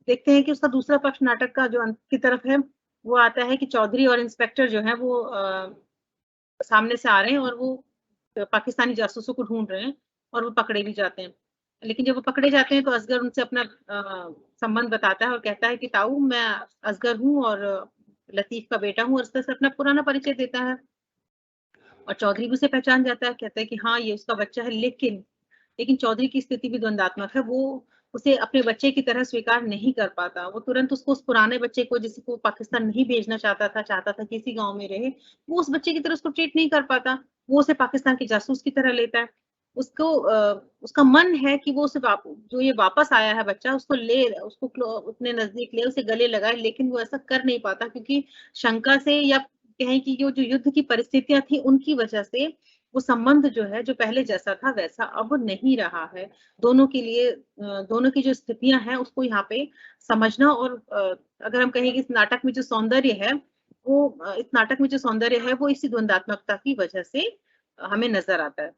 देखते हैं कि उसका दूसरा पक्ष नाटक का जो अंत की तरफ है, वो आता है कि चौधरी और इंस्पेक्टर जो हैं वो सामने से आ रहे हैं और वो पाकिस्तानी जासूसों को ढूँढ रहे हैं और वो पकड़े भी जाते हैं। लेकिन जब वो पकड़े जाते हैं तो असगर उनसे अपना संबंध बताता है और कहता है कि ताऊ मैं असगर हूँ और लतीफ़ का बेटा हूँ और इस तरह से अपना पुराना परिचय देता है। और चौधरी भी उसे पहचान जाता है, कहता है कि हाँ, ये उसका बच्चा है लेकिन चौधरी की स्थिति भी द्वंदात्मक है, वो उसे अपने बच्चे की तरह स्वीकार नहीं कर पाता। वो तुरंत उसको उस पुराने बच्चे को जिसको वो पाकिस्तान नहीं भेजना चाहता था कि इसी गाँव में रहे, वो उस बच्चे की तरह उसको ट्रीट नहीं कर पाता। वो उसे पाकिस्तान के जासूस की तरह लेता है। उसको उसका मन है कि वो उसे जो ये वापस आया है बच्चा उसको उसको अपने नज़दीक ले, उसे गले लगाए, लेकिन वो ऐसा कर नहीं पाता क्योंकि शंका से या कहें कि जो युद्ध की परिस्थितियाँ थी उनकी वजह से वो संबंध जो है, जो पहले जैसा था वैसा अब नहीं रहा है। दोनों के लिए दोनों की जो स्थितियाँ हैं उसको यहाँ पे समझना और अगर हम कहें कि इस नाटक में जो सौंदर्य है, वो इस नाटक में जो सौंदर्य है वो इसी द्वंदात्मकता की वजह से हमें नज़र आता है।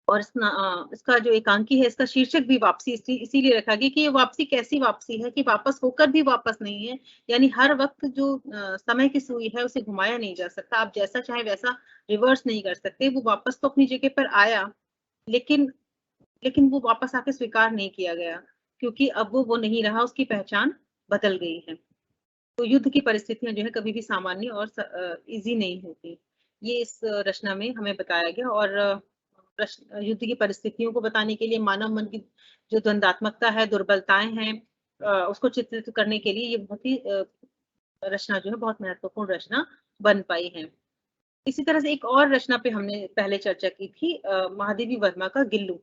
और इसका जो एकांकी है, इसका शीर्षक भी वापसी इसीलिए रखा गया कि ये वापसी कैसी वापसी है कि वापस होकर भी वापस नहीं है। यानी हर वक़्त जो समय की सुई है उसे घुमाया नहीं जा सकता। आप जैसा चाहें वैसा रिवर्स नहीं कर सकते। वो वापस तो अपनी जगह पर आया, लेकिन लेकिन वो वापस आके स्वीकार नहीं किया गया, क्योंकि अब वो नहीं रहा, उसकी पहचान बदल गई है। तो युद्ध की परिस्थितियाँ जो है कभी भी सामान्य और ईज़ी नहीं होती। ये इस रचना में हमें बताया गया और युद्ध की परिस्थितियों को बताने के लिए मानव मन की जो द्वंदात्मकता है, दुर्बलताएँ हैं उसको चित्रित करने के लिए ये बहुत ही रचना जो है बहुत महत्वपूर्ण रचना बन पाई है। इसी तरह से एक और रचना पे हमने पहले चर्चा की थी महादेवी वर्मा का गिल्लू।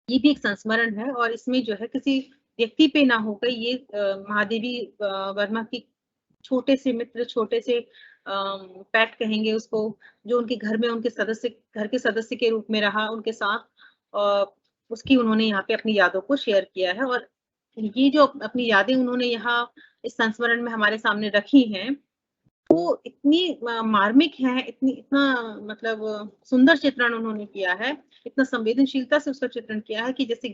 ये भी एक संस्मरण है और इसमें जो है किसी व्यक्ति पे ना होकर ये महादेवी वर्मा की छोटे से मित्र, छोटे से पेट कहेंगे उसको, जो उनके घर में उनके घर के सदस्य के रूप में रहा उनके साथ अ, उसकी उन्होंने यहाँ पे अपनी यादों को शेयर किया है और ये जो अपनी यादें उन्होंने यहाँ इस संस्मरण में हमारे सामने रखी हैं, वो इतनी मार्मिक है, इतना मतलब सुंदर चित्रण उन्होंने किया है, इतना संवेदनशीलता से उसका चित्रण किया है कि जैसे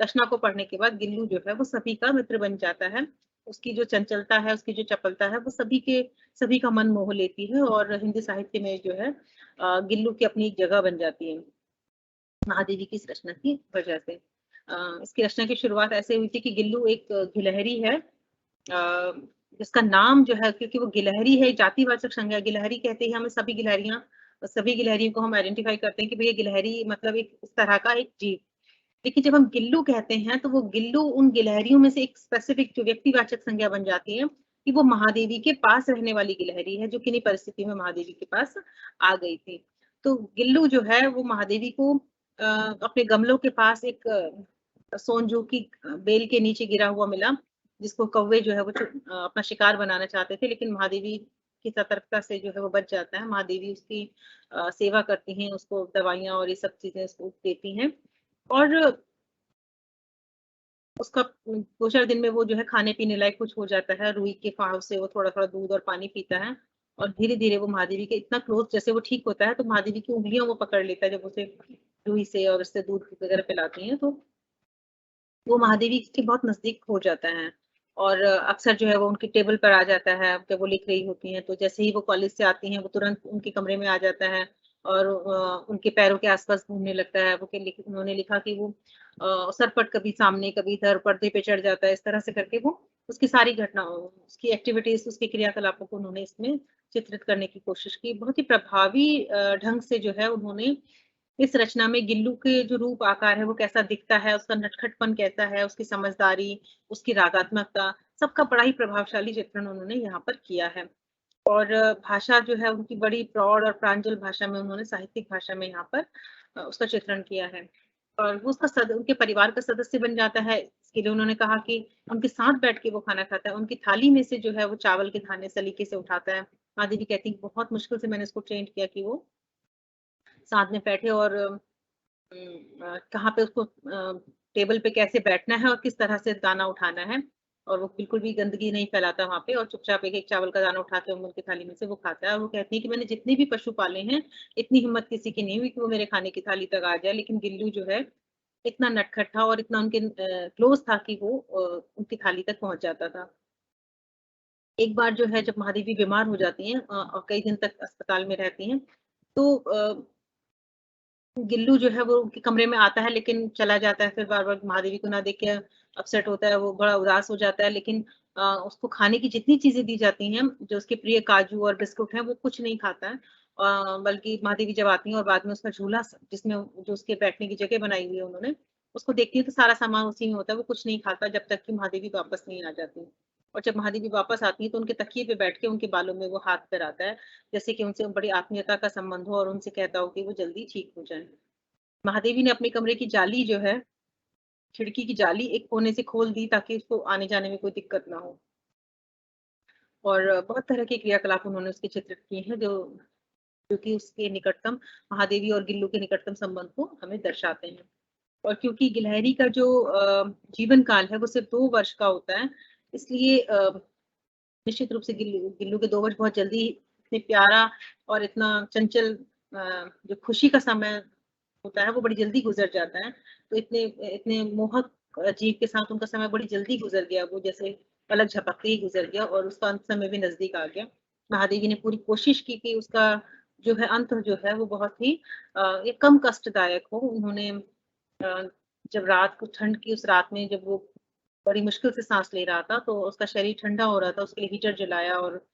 रचना को पढ़ने के बाद गिल्लू जो है वो सभी का मित्र बन जाता है। उसकी जो चंचलता है, उसकी जो चपलता है, वो सभी का मन मोह लेती है और हिंदी साहित्य में जो है गिल्लू की अपनी एक जगह बन जाती है, महादेवी की इस रचना की वजह से। इसकी रचना की शुरुआत ऐसे हुई थी कि गिल्लू एक गिलहरी है अ, जिसका नाम जो है क्योंकि वो गिलहरी है, जातिवाचक संज्ञा गिलहरी कहते हैं हमें सभी गिलहरियों को हम आइडेंटिफ़ाई करते हैं कि भैया गिलहरी मतलब एक इस तरह का एक जीव। लेकिन जब हम गिल्लू कहते हैं, तो वो गिल्लू उन गिलहरियों में से एक स्पेसिफिक जो व्यक्तिवाचक संज्ञा बन जाती है, कि वो महादेवी के पास रहने वाली गिलहरी है, जो किन्हीं परिस्थितियों में महादेवी के पास आ गई थी। तो गिल्लू जो है वो महादेवी को अपने गमलों के पास एक सोनजू की बेल के नीचे गिरा हुआ मिला, जिसको कौवे जो है वो अपना शिकार बनाना चाहते थे, लेकिन महादेवी की सतर्कता से जो है वो बच जाता है। महादेवी उसकी सेवा करती हैं, उसको दवाइयाँ और ये सब चीज़ें उसको देती हैं और उसका 2-4 दिन में वो जो है खाने-पीने लायक कुछ हो जाता है, रुई के फाँव से वो थोड़ा-थोड़ा दूध और पानी पीता है और धीरे-धीरे वो महादेवी के इतना क्लोज़ जैसे वो ठीक होता है, तो महादेवी की उँगलियाँ वो पकड़ लेता है, जब उसे रुई से और उससे दूध वगैरह पिलाती हैं, तो वो महादेवी के बहुत नज़दीक हो जाता है। और अक्सर जो है वो उनकी टेबल पर आ जाता है जब वो लिख रही होती हैं, तो जैसे ही वो कॉलेज से आती हैं, वो तुरंत उनके कमरे में आ जाता है और उनके पैरों के आस-पास घूमने लगता है। वो के लिख उन्होंने लिखा कि वो सरपट कभी सामने, कभी इधर पर्दे पे चढ़ जाता है, इस तरह से करके वो उसकी सारी घटनाओं, उसकी एक्टिविटीज़, उसके क्रियाकलापों को उन्होंने इसमें चित्रित करने की कोशिश की। बहुत ही प्रभावी ढंग से जो है उन्होंने इस रचना में गिल्लू के जो रूप आकार है वो कैसा दिखता है, उसका नटखटपन कैसा है, उसकी समझदारी, उसकी रागात्मकता, सबका बड़ा ही प्रभावशाली चित्रण उन्होंने यहाँ पर किया है। और भाषा जो है उनकी बड़ी प्रौढ़ और प्रांजल भाषा में उन्होंने साहित्यिक भाषा में यहाँ पर उसका चित्रण किया है। और वो उसका उनके परिवार का सदस्य बन जाता है, इसके लिए उन्होंने कहा कि उनके साथ बैठ के वो खाना खाता है, उनकी थाली में से जो है वो चावल के दाने सलीके से उठाता है। माधवी कहती है बहुत मुश्किल से मैंने इसको ट्रेन किया कि वो साथ में बैठे और कहाँ पे उसको टेबल पे कैसे बैठना है और किस तरह से दाना उठाना है और वो बिल्कुल भी गंदगी नहीं फैलाता वहाँ पे और चुपचाप एक-एक चावल का दाना उठा के अमूल की थाली में से वो खाता है और वो कहती है कि मैंने जितने भी पशु पाले हैं, इतनी हिम्मत किसी की नहीं हुई कि वो मेरे खाने की थाली तक आ जाए, लेकिन गिल्लू जो है, इतना नटखट था और इतना उनके क्लोज़ था कि वो उनकी थाली तक पहुँच जाता था। एक बार जो है जब महादेवी बीमार हो जाती हैं और कई दिन तक अस्पताल में रहती हैं, तो गिल्लू जो है वो उनके कमरे में आता है लेकिन चला जाता है, फिर बार-बार महादेवी को ना देख के अपसेट होता है, वो बड़ा उदास हो जाता है लेकिन उसको खाने की जितनी चीज़ें दी जाती हैं, जो उसके प्रिय काजू और बिस्कुट हैं, वो कुछ नहीं खाता है। बल्कि महादेवी जब आती हैं और बाद में उसका झूला जिसमें जो उसके बैठने की जगह बनाई हुई है उन्होंने, उसको देखती है तो सारा सामान उसी में होता है, वो कुछ नहीं खाता जब तक कि महादेवी वापस नहीं आ जाती। और जब महादेवी वापस आती हैं तो उनके तकिए पे बैठ के उनके बालों में वो हाथ फिराता है, जैसे कि उनसे बड़ी आत्मीयता का संबंध हो और उनसे कहता हो कि वो जल्दी ठीक हो जाएँ। महादेवी ने अपने कमरे की जाली जो है, खिड़की की जाली एक कोने से खोल दी ताकि उसको आने-जाने में कोई दिक्कत ना हो। और बहुत तरह के क्रियाकलाप उन्होंने उसके चित्रित किए हैं जो कि उसके निकटतम महादेवी और गिल्लू के निकटतम संबंध को हमें दर्शाते हैं। और क्योंकि गिलहरी का जो जीवन काल है वो सिर्फ़ 2 वर्ष का होता है, इसलिए निश्चित रूप से गिल्लू गिल्लू के 2 वर्ष बहुत जल्दी इतने प्यारा और इतना चंचल जो खुशी का समय होता है वो बड़ी जल्दी गुज़र जाता है। तो इतने इतने मोहक जीव के साथ उनका समय बड़ी जल्दी गुज़र गया, वो जैसे पलक झपकते ही गुज़र गया और उसका अंत समय भी नज़दीक आ गया। महादेवी ने पूरी कोशिश की कि उसका जो है अंत जो है वो बहुत ही ये कम कष्टदायक हो। उन्होंने जब रात को ठंड की उस रात में जब वो बड़ी मुश्किल से साँस ले रहा था, तो उसका शरीर ठंडा हो रहा था, उसके लिए हीटर जलाया और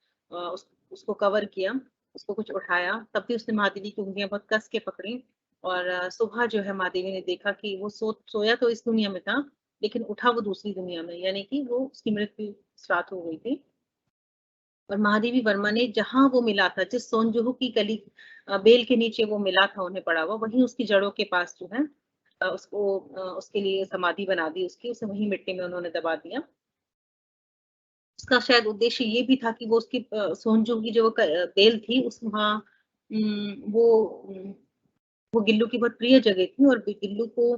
उसको कवर किया, उसको कुछ उठाया, तब भी उसने महादेवी की उँगलियाँ बहुत कस के पकड़ी और सुबह जो है महादेवी ने देखा कि वो सोया तो इस दुनिया में था, लेकिन उठा वो दूसरी दुनिया में, यानी कि वो उसकी मृत्यु इस रात हो गई थी। और महादेवी वर्मा ने जहाँ वो मिला था, जिस सोनजुहू की कली बेल के नीचे वो मिला था उन्हें पड़ा हुआ, वहीं उसकी जड़ों के पास जो है उसके लिए समाधि बना दी उसकी, उसे वहीं मिट्टी में उन्होंने दबा दिया। उसका शायद उद्देश्य ये भी था कि वो उसकी सोनजुहू की जो वो बेल थी उस वहाँ वो वो गिल्लू की बहुत प्रिय जगह थी और गिल्लू को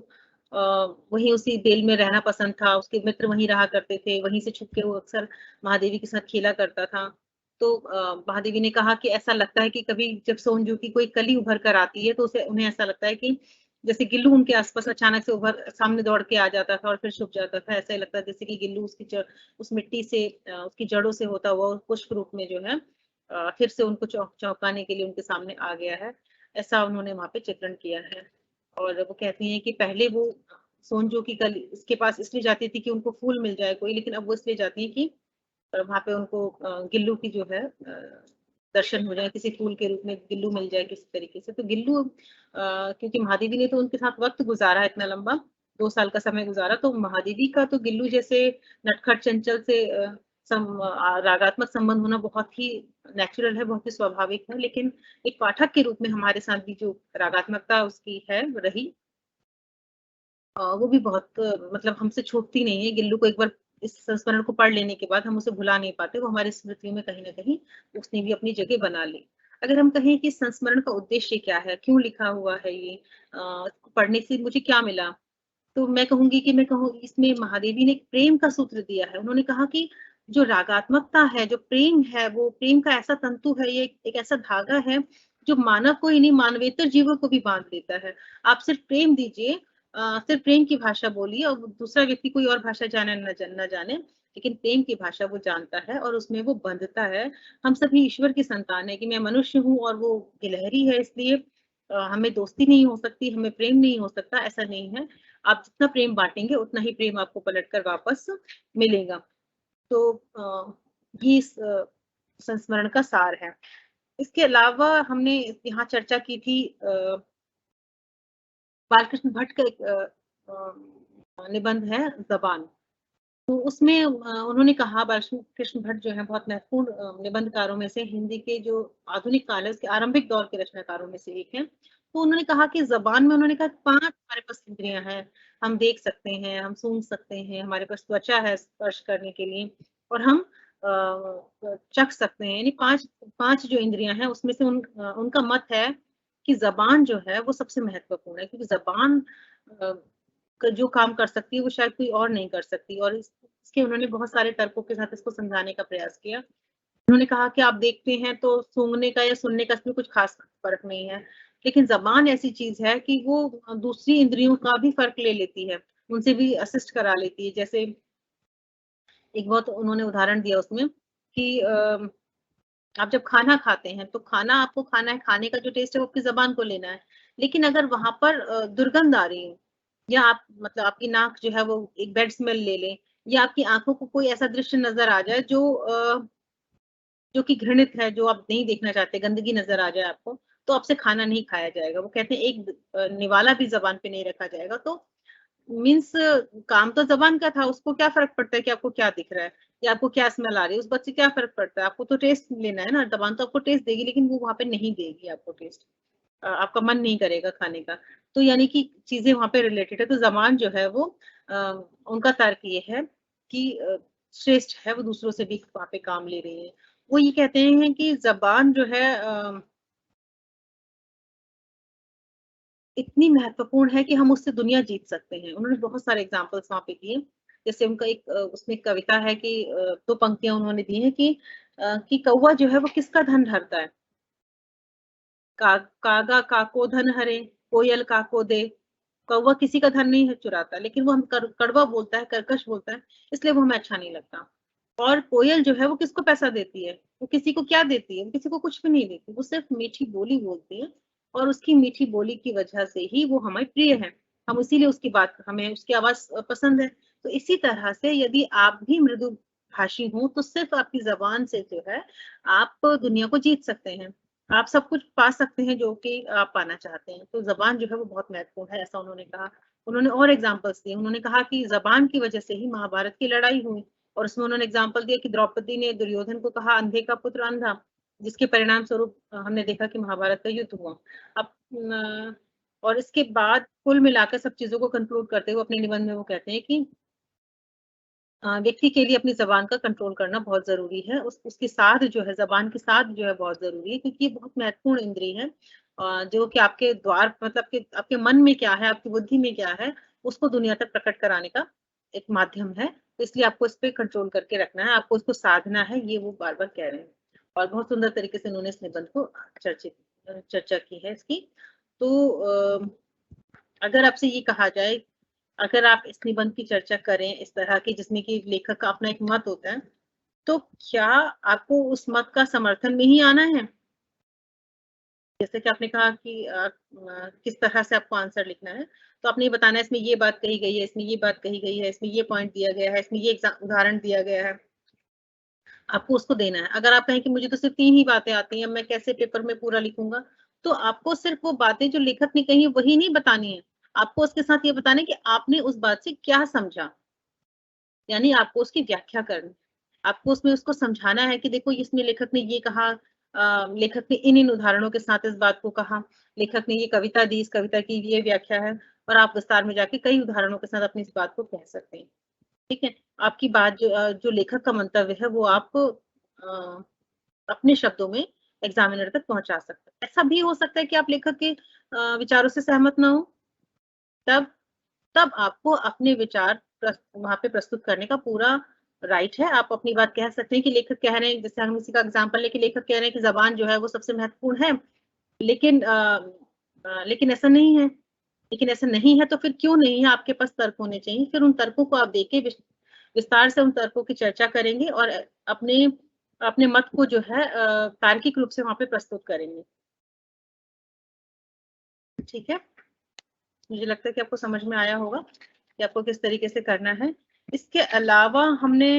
वहीं उसी बेल में रहना पसंद था, उसके मित्र वहीं रहा करते थे, वहीं से छुप के वो अक्सर महादेवी के साथ खेला करता था। तो महादेवी ने कहा कि ऐसा लगता है कि कभी जब सोनजू की कोई कली उभर कर आती है, तो उसे उन्हें ऐसा लगता है कि जैसे गिल्लू उनके आस-पास अचानक से उभर सामने दौड़ के आ जाता था और फिर छुप जाता था। ऐसा ही लगता है जैसे कि गिल्लू उसकी उस मिट्टी से उसकी जड़ों से होता हुआ पुष्प रूप में जो है फिर से उनको चौंकाने के लिए उनके सामने आ गया है। ऐसा उन्होंने वहाँ पे चित्रण किया है। और वो कहती हैं कि पहले वो सोनजो की कली इसके पास इसलिए जाती थी कि उनको फूल मिल जाए कोई, लेकिन अब वो इसलिए जाती हैं कि वहाँ पे उनको गिल्लू की जो है दर्शन हो जाए, किसी फूल के रूप में गिल्लू मिल जाए किसी तरीके से। तो गिल्लू क्योंकि महादेवी ने तो उनके साथ वक़्त गुज़ारा इतना लंबा, 2 साल का समय गुज़ारा, तो महादेवी का तो गिल्लू जैसे नटखट चंचल से रागात्मक संबंध होना बहुत ही नेचुरल है, बहुत ही स्वाभाविक है, लेकिन एक पाठक के रूप में हमारे साथ भी जो रागात्मकता उसकी है रही वो भी बहुत मतलब हमसे छूटती नहीं है। गिल्लू को एक बार इस संस्मरण को पढ़ लेने के बाद हम उसे भुला नहीं पाते, वो हमारी स्मृतियों में कहीं न कहीं उसने भी अपनी जगह बना ली। अगर हम कहें कि संस्मरण का उद्देश्य क्या है? क्यों लिखा हुआ है ये? पढ़ने से मुझे क्या मिला? तो मैं कहूँगी कि मैं कहूँ इसमें महादेवी ने एक प्रेम का सूत्र दिया है। उन्होंने कहा कि जो रागात्मकता है, जो प्रेम है, वो प्रेम का ऐसा तंतु है, ये एक ऐसा धागा है, जो मानव को ही नहीं मानवेतर जीवों को भी बाँध देता है। आप सिर्फ़ प्रेम दीजिए सिर्फ़ प्रेम की भाषा बोलिए और दूसरा व्यक्ति कोई और भाषा जाने ना जाने, लेकिन प्रेम की भाषा वो जानता है और उसमें वो बंधता है। हम सभी ईश्वर की संतान है कि मैं मनुष्य हूँ और वो गिलहरी है, इसलिए हमें दोस्ती नहीं हो सकती, हमें प्रेम नहीं हो सकता, ऐसा नहीं है। आप जितना प्रेम बाँटेंगे उतना ही प्रेम आपको पलटकर वापस मिलेगा। तो ये इस संस्मरण का सार है। इसके अलावा हमने यहाँ चर्चा की थी बालकृष्ण भट्ट का एक निबंध है ज़बान। तो उसमें उन्होंने कहा बालकृष्ण भट्ट जो हैं बहुत महत्वपूर्ण निबंधकारों में से हिंदी के जो आधुनिक काल है उसके आरंभिक दौर के रचनाकारों में से एक हैं। तो उन्होंने कहा कि ज़बान में उन्होंने कहा 5 हमारे पास इंद्रियाँ हैं, हम देख सकते हैं, हम सूँघ सकते हैं, हमारे पास त्वचा है स्पर्श करने के लिए और हम चख सकते हैं। यानी 5 जो इंद्रियाँ हैं उसमें से उनका मत है कि ज़बान जो है वो सबसे महत्वपूर्ण है क्योंकि ज़बान जो काम कर सकती है वो शायद कोई और नहीं कर सकती और इसके उन्होंने बहुत सारे तर्कों के साथ इसको समझाने का प्रयास किया। उन्होंने कहा कि आप देखते हैं तो सूँघने का या सुनने का इसमें कुछ ख़ास फ़र्क नहीं है। लेकिन ज़बान ऐसी चीज़ है कि वो दूसरी इंद्रियों का भी फ़र्क ले लेती है, उनसे भी असिस्ट करा लेती है। जैसे एक बहुत उन्होंने उदाहरण दिया उसमें कि आप जब खाना खाते हैं, तो खाना आपको खाना है, खाने का जो टेस्ट है वो आपकी ज़बान को लेना है। लेकिन अगर वहाँ पर दुर्गंध आ रही है या आप मतलब आपकी नाक जो है वो एक बैड स्मेल ले ले या आपकी आँखों को कोई ऐसा दृश्य नज़र आ जाए जो कि घृणित है, जो आप नहीं देखना चाहते, गंदगी नज़र आ जाए आपको, तो आपसे खाना नहीं खाया जाएगा। वो कहते हैं एक निवाला भी ज़बान पे नहीं रखा जाएगा। तो मीन्स काम तो ज़बान का था, उसको क्या फ़र्क पड़ता है कि आपको क्या दिख रहा है या आपको क्या स्मेल आ रही है, उस बात से क्या फ़र्क पड़ता है? आपको तो टेस्ट लेना है ना, ज़बान तो आपको टेस्ट देगी लेकिन वो वहाँ पे नहीं देगी आपको टेस्ट। आपका मन नहीं करेगा खाने का। तो यानी कि चीज़ें वहाँ पे रिलेटेड है, तो ज़बान जो है वो अ, उनका तर्क ये है कि श्रेष्ठ है, वो दूसरों से भी वहाँ पे काम ले रही है। वो ये कहते हैं कि ज़बान जो है इतनी महत्वपूर्ण है कि हम उससे दुनिया जीत सकते हैं। उन्होंने बहुत सारे एग्ज़ाम्पल्स वहाँ पे दिए। जैसे उनका एक उसमें एक कविता है कि 2 पंक्तियाँ उन्होंने दी हैं कि कौवा जो है वो किसका धन हरता है? कागा काको धन हरे, कोयल काको दे। कौवा किसी का धन नहीं है चुराता, लेकिन वो हम कड़वा बोलता है, कर्कश बोलता है, इसलिए वो हमें अच्छा नहीं लगता। और कोयल जो है वो किसको पैसा देती है? वो किसी को क्या देती है? वो किसी को कुछ भी नहीं देती, वो सिर्फ़ मीठी बोली बोलती है और उसकी मीठी बोली की वजह से ही वो हमें प्रिय है। हम इसीलिए उसकी बात हमें उसकी आवाज़ पसंद है। तो इसी तरह से यदि आप भी मृदु भाषी हों, तो सिर्फ़ आपकी ज़बान से जो है, आप दुनिया को जीत सकते हैं। आप सब कुछ पा सकते हैं जो कि आप पाना चाहते हैं। तो ज़बान जो है वो बहुत महत्वपूर्ण है, ऐसा उन्होंने कहा। उन्होंने और एग्ज़ाम्पल्स दिए। उन्होंने कहा कि ज़बान की वजह से ही महाभारत की लड़ाई हुई और उसमें उन्होंने एग्ज़ाम्पल दिया कि द्रौपदी ने दुर्योधन को कहा अंधे का पुत्र अंधा, जिसके परिणाम स्वरूप हमने देखा कि महाभारत का युद्ध हुआ। अब न और इसके बाद कुल मिलाकर सब चीज़ों को कंक्लूड करते हुए अपने निबंध में वो कहते हैं कि व्यक्ति के लिए अपनी ज़बान का कंट्रोल करना बहुत ज़रूरी है। उसकी साध जो है ज़बान की साध जो है बहुत ज़रूरी है क्योंकि ये बहुत महत्वपूर्ण इंद्रिय है जो कि आपके द्वार मतलब कि आपके मन में क्या है, आपकी बुद्धि में क्या है, उसको दुनिया तक प्रकट कराने का एक माध्यम है। तो इसलिए आपको इस पे कंट्रोल करके रखना है, आपको उसको साधना है, ये वो बार-बार कह रहे हैं। और बहुत सुंदर तरीके से उन्होंने इस निबंध को चर्चा की है इसकी। तो अगर आपसे ये कहा जाए अगर आप इस निबंध की चर्चा करें इस तरह की जिसमें कि लेखक का अपना एक मत होता है, तो क्या आपको उस मत का समर्थन में ही आना है? जैसे कि आपने कहा कि किस तरह से आपको आंसर लिखना है, तो आपने ये बताना है इसमें ये बात कही गई है, इसमें ये बात कही गई है, इसमें ये पॉइंट दिया गया है, इसमें ये उदाहरण दिया गया है। आपको उसको देना है। अगर आप कहें कि मुझे तो सिर्फ़ 3 ही बातें आती हैं, मैं कैसे पेपर में पूरा लिखूँगा? तो आपको सिर्फ़ वो बातें जो लेखक ने कही है वही नहीं बतानी है। आपको उसके साथ ये बताना है कि आपने उस बात से क्या समझा? यानी आपको उसकी व्याख्या करनी। आपको उसमें उसको समझाना है कि देखो इसमें लेखक ने ये कहा लेखक ने इन-इन उदाहरणों के साथ इस बात को कहा, लेखक ने ये कविता दी, इस कविता की ये व्याख्या है और आप विस्तार में जाके कई उदाहरणों के साथ अपनी इस बात को कह सकते हैं। ठीक है? आपकी बात जो लेखक का मंतव्य है वो आप अपने शब्दों में एग्ज़ामिनर तक पहुँचा सकते हैं। ऐसा भी हो सकता है कि आप लेखक के विचारों से सहमत ना हो, तब तब आपको अपने विचार वहाँ पे प्रस्तुत करने का पूरा राइट है। आप अपनी बात कह सकते हैं कि लेखक कह रहे हैं जैसे हम इसी का एग्ज़ाम्पल लें कि लेखक कह रहे हैं कि ज़बान जो है वो सबसे महत्वपूर्ण है, लेकिन लेकिन ऐसा नहीं है। लेकिन ऐसा नहीं है तो फिर क्यों नहीं है? आपके पास तर्क होने चाहिए। फिर उन तर्कों को आप देके विस्तार से उन तर्कों की चर्चा करेंगे और अपने अपने मत को जो है तार्किक रूप से वहाँ पे प्रस्तुत करेंगे। ठीक है? मुझे लगता है कि आपको समझ में आया होगा कि आपको किस तरीके से करना है। इसके अलावा हमने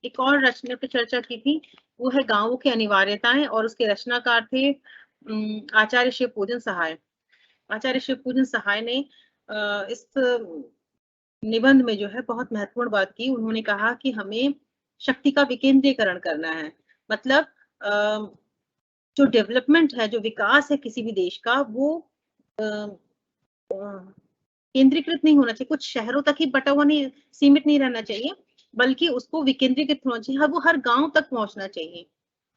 एक और रचना पे चर्चा की थी, वो है गाँवों की अनिवार्यताएँ और उसके रचनाकार थे आचार्य शिवपूजन सहाय। आचार्य शिवपूजन सहाय ने इस निबंध में जो है बहुत महत्वपूर्ण बात की। उन्होंने कहा कि हमें शक्ति का विकेंद्रीकरण करना है। मतलब जो डेवलपमेंट है, जो विकास है किसी भी देश का, वो अ केंद्रीकृत नहीं होना चाहिए, कुछ शहरों तक ही बटा हुआ नहीं, सीमित नहीं रहना चाहिए, बल्कि उसको विकेंद्रीकृत होना चाहिए। वो हर गाँव तक पहुँचना चाहिए,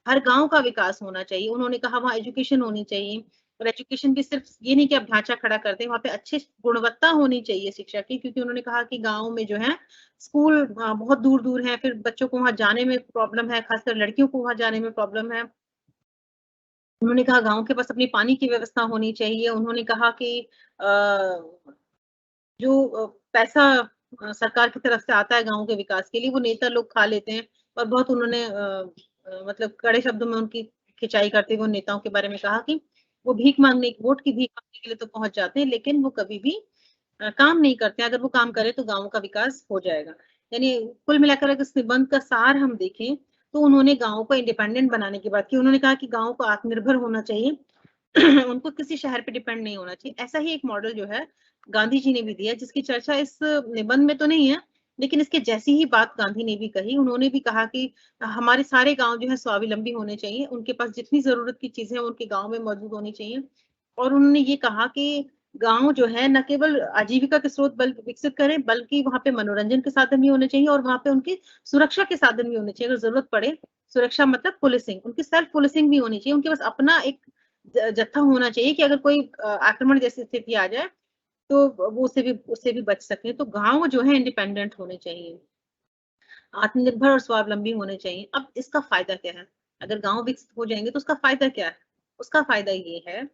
हर गाँव का विकास होना चाहिए। उन्होंने कहा वहाँ एजुकेशन होनी चाहिए और एजुकेशन भी सिर्फ ये नहीं कि आप ढाँचा खड़ा कर दें, वहाँ पे अच्छी गुणवत्ता होनी चाहिए शिक्षा की, क्योंकि उन्होंने कहा कि गाँव में जो है स्कूल बहुत दूर-दूर हैं, फिर बच्चों को वहाँ जाने में प्रॉब्लम है, खासकर लड़कियों को वहाँ जाने में प्रॉब्लम है। उन्होंने कहा गाँव के पास अपनी पानी की व्यवस्था होनी चाहिए। उन्होंने कहा कि अ जो पैसा सरकार की तरफ से आता है गाँव के विकास के लिए, वो नेता लोग खा लेते हैं और बहुत उन्होंने मतलब कड़े शब्दों में उनकी खिंचाई करते हुए उन नेताओं के बारे में कहा कि वो भीख माँगने वोट की भीख माँगने के लिए तो पहुँच जाते हैं, लेकिन वो कभी भी काम नहीं करते हैं। अगर वो काम करें तो गाँव का विकास हो जाएगा। यानी कुल मिलाकर अगर इस निबंध का सार हम देखें, तो उन्होंने गाँव को इंडिपेंडेंट बनाने की बात की। उन्होंने कहा कि गाँव को आत्मनिर्भर होना चाहिए। उनको किसी शहर पे डिपेंड नहीं होना चाहिए। ऐसा ही एक मॉडल जो है गांधी जी ने भी दिया, जिसकी चर्चा इस निबंध में तो नहीं है, लेकिन इसके जैसी ही बात गांधी ने भी कही। उन्होंने भी कहा कि हमारे सारे गाँव जो है स्वावलंबी होने चाहिए, उनके पास जितनी ज़रूरत की चीज़ें उनके गाँव में मौजूद होनी चाहिए। और उन्होंने ये कहा कि गाँव जो है न केवल आजीविका के स्रोत विकसित करें, बल्कि वहाँ पे मनोरंजन के साधन भी होने चाहिए और वहाँ पे उनकी सुरक्षा के साधन भी होने चाहिए। अगर ज़रूरत पड़े, सुरक्षा मतलब पुलिसिंग, उनकी सेल्फ पुलिसिंग भी होनी चाहिए। उनके पास अपना एक जत्था होना चाहिए कि अगर कोई आक्रमण जैसी स्थिति आ जाए, तो वो उससे भी बच सकें। तो गाँव जो है इंडिपेंडेंट होने चाहिए, आत्मनिर्भर और स्वावलंबी होने चाहिए। अब इसका फ़ायदा क्या है? अगर गाँव विकसित हो जाएँगे तो उसका फ़ायदा क्या है? उसका फ़ायदा ये है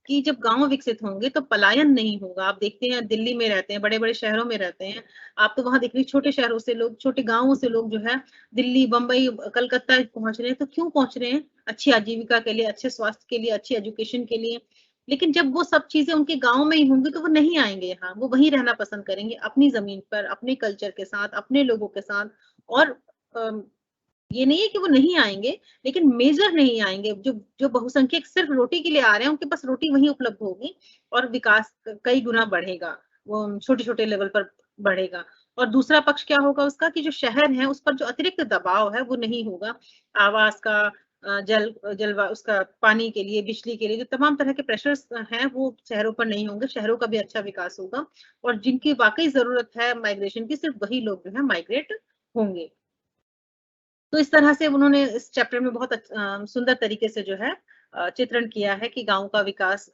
कि जब गाँव विकसित होंगे तो पलायन नहीं होगा। आप देखते हैं दिल्ली में रहते हैं, बड़े-बड़े शहरों में रहते हैं, आप तो वहाँ देख रहे छोटे शहरों से लोग, छोटे गाँवों से लोग जो है दिल्ली, बम्बई, कलकत्ता पहुँच रहे हैं। तो क्यों पहुँच रहे हैं? अच्छी आजीविका के लिए, अच्छे स्वास्थ्य के लिए, अच्छी एजुकेशन के लिए। लेकिन जब वो सब चीज़ें उनके गाँव में ही होंगी तो वो नहीं आएँगे यहाँ, वो वहीं रहना पसंद करेंगे, अपनी ज़मीन पर, अपने कल्चर के साथ, अपने लोगों के साथ। और अम, ये नहीं है कि वो नहीं आएँगे, लेकिन मेजर नहीं आएँगे। जो जो बहुसंख्यक सिर्फ रोटी के लिए आ रहे हैं, उनके पास रोटी वहीं उपलब्ध होगी और विकास कई गुना बढ़ेगा। वो छोटे-छोटे लेवल पर बढ़ेगा। और दूसरा पक्ष क्या होगा उसका कि जो शहर है, उस पर जो अतिरिक्त दबाव है, वो नहीं होगा। आवास का उसका पानी के लिए, बिजली के लिए, जो तमाम तरह के प्रेशर्स हैं, वो शहरों पर नहीं होंगे। शहरों का भी अच्छा विकास होगा और जिनकी वाक़ई ज़रूरत है माइग्रेशन की, सिर्फ वही लोग जो है माइग्रेट होंगे। तो इस तरह से उन्होंने इस चैप्टर में बहुत सुंदर तरीके से जो है चित्रण किया है कि गाँव का विकास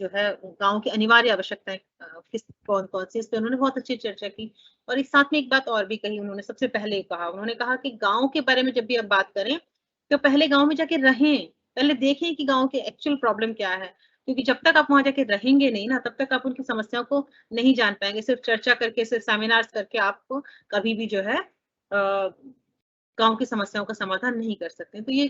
जो है गाँव की अनिवार्य आवश्यकताएँ किस कौन-कौन सी, इस पे उन्होंने बहुत अच्छी चर्चा की। और एक साथ में एक बात और भी कही उन्होंने, सबसे पहले कहा, उन्होंने कहा कि गाँव के बारे में जब भी आप बात करें, तो पहले गाँव में जाके रहें, पहले देखें कि गाँव की एक्चुअल प्रॉब्लम क्या है। क्योंकि जब तक आप वहाँ जाके रहेंगे नहीं ना, तब तक आप उनकी समस्याओं को नहीं जान पाएँगे। सिर्फ चर्चा करके, सिर्फ सेमिनार्स करके आप कभी भी जो है गाँव की समस्याओं का समाधान नहीं कर सकते। तो ये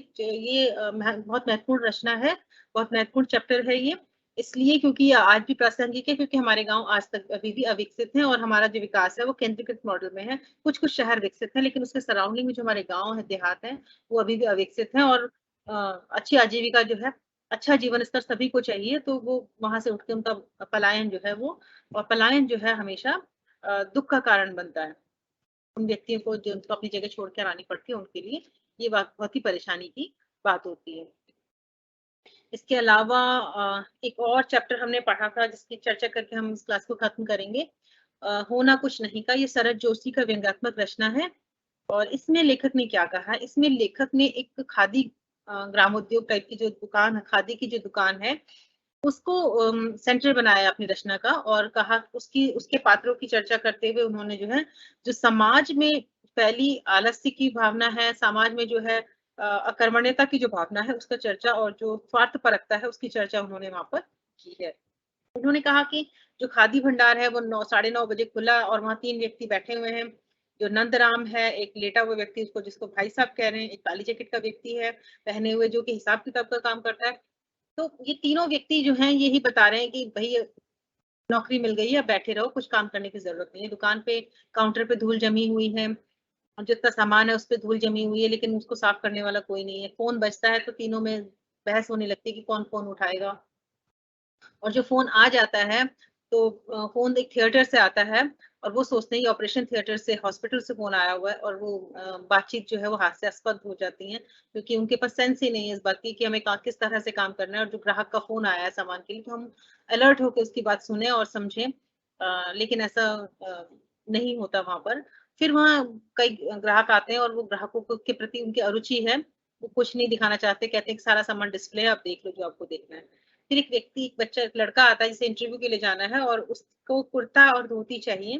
बहुत महत्वपूर्ण रचना है, बहुत महत्वपूर्ण चैप्टर है ये, इसलिए क्योंकि ये आज भी प्रासंगिक है, क्योंकि हमारे गाँव आज तक अभी भी अविकसित हैं और हमारा जो विकास है वो केंद्रीकृत मॉडल में है। कुछ-कुछ शहर विकसित हैं, लेकिन उसके सराउंडिंग में जो हमारे गाँव हैं, देहात हैं, वो अभी भी अविकसित हैं और अच्छी आजीविका जो है, अच्छा जीवन स्तर सभी को चाहिए, तो वो वहाँ से उठ के उनका पलायन जो है वो, और पलायन जो है हमेशा दुःख का कारण बनता है। उन व्यक्तियों को जिनको अपनी जगह छोड़ कर आनी पड़ती है, उनके लिए ये बात बहुत ही परेशानी की बात होती है। इसके अलावा एक और चैप्टर हमने पढ़ा था जिसकी चर्चा करके हम इस क्लास को खत्म करेंगे। होना कुछ नहीं का, ये शरद जोशी का व्यंग्यात्मक रचना है और इसमें लेखक ने क्या कहा, इसमें लेखक ने एक खादी ग्रामोद्योग टाइप की जो दुकान है, खादी की जो दुकान है, उसको सेंटर बनाया अपनी रचना का और कहा उसके पात्रों की चर्चा करते हुए उन्होंने जो है, जो समाज में फैली आलस्य की भावना है, समाज में जो है अकर्मण्यता की जो भावना है उसका चर्चा और जो स्वार्थपरकता है उसकी चर्चा उन्होंने वहाँ पर की है। उन्होंने कहा कि जो खादी भंडार है वो 9 साढ़े 9 बजे खुला और वहाँ 3 व्यक्ति बैठे हुए हैं। जो नंदराम है, एक लेटा हुआ व्यक्ति उसको जिसको भाई साहब कह रहे हैं, एक काली जैकेट का व्यक्ति है पहने हुए जो कि हिसाब किताब का काम करता है। तो ये तीनों व्यक्ति जो हैं यही बता रहे हैं कि भई नौकरी मिल गई है, अब बैठे रहो, कुछ काम करने की ज़रूरत नहीं है। दुकान पे काउंटर पे धूल जमी हुई है, और जितना सामान है उस पे धूल जमी हुई है, लेकिन उसको साफ करने वाला कोई नहीं है। फ़ोन बजता है तो तीनों में बहस होने लगती है कि कौन फ़ोन उठाएगा। और जो फ़ोन आ जाता है, तो फ़ोन एक थिएटर से आता है और वो सोचते हैं ये ऑपरेशन थिएटर से, हॉस्पिटल से फ़ोन आया हुआ है, और वो बातचीत जो है वो हास्यास्पद हो जाती है, क्योंकि उनके पास सेंस ही नहीं है इस बात की कि हमें किस तरह से काम करना है, और जो ग्राहक का फ़ोन आया है सामान के लिए, तो हम अलर्ट होके उसकी बात सुनें और समझें। लेकिन ऐसा नहीं होता वहाँ पर। फिर वहाँ कई ग्राहक आते हैं और वो ग्राहकों के प्रति उनकी अरुचि है, वो कुछ नहीं दिखाना चाहते, कहते हैं कि सारा सामान डिस्प्ले है, आप देख लो जो आपको देखना है। फिर एक व्यक्ति, एक बच्चा, एक लड़का आता है जिसे इंटरव्यू के लिए जाना है, और उसको कुर्ता और धोती चाहिए,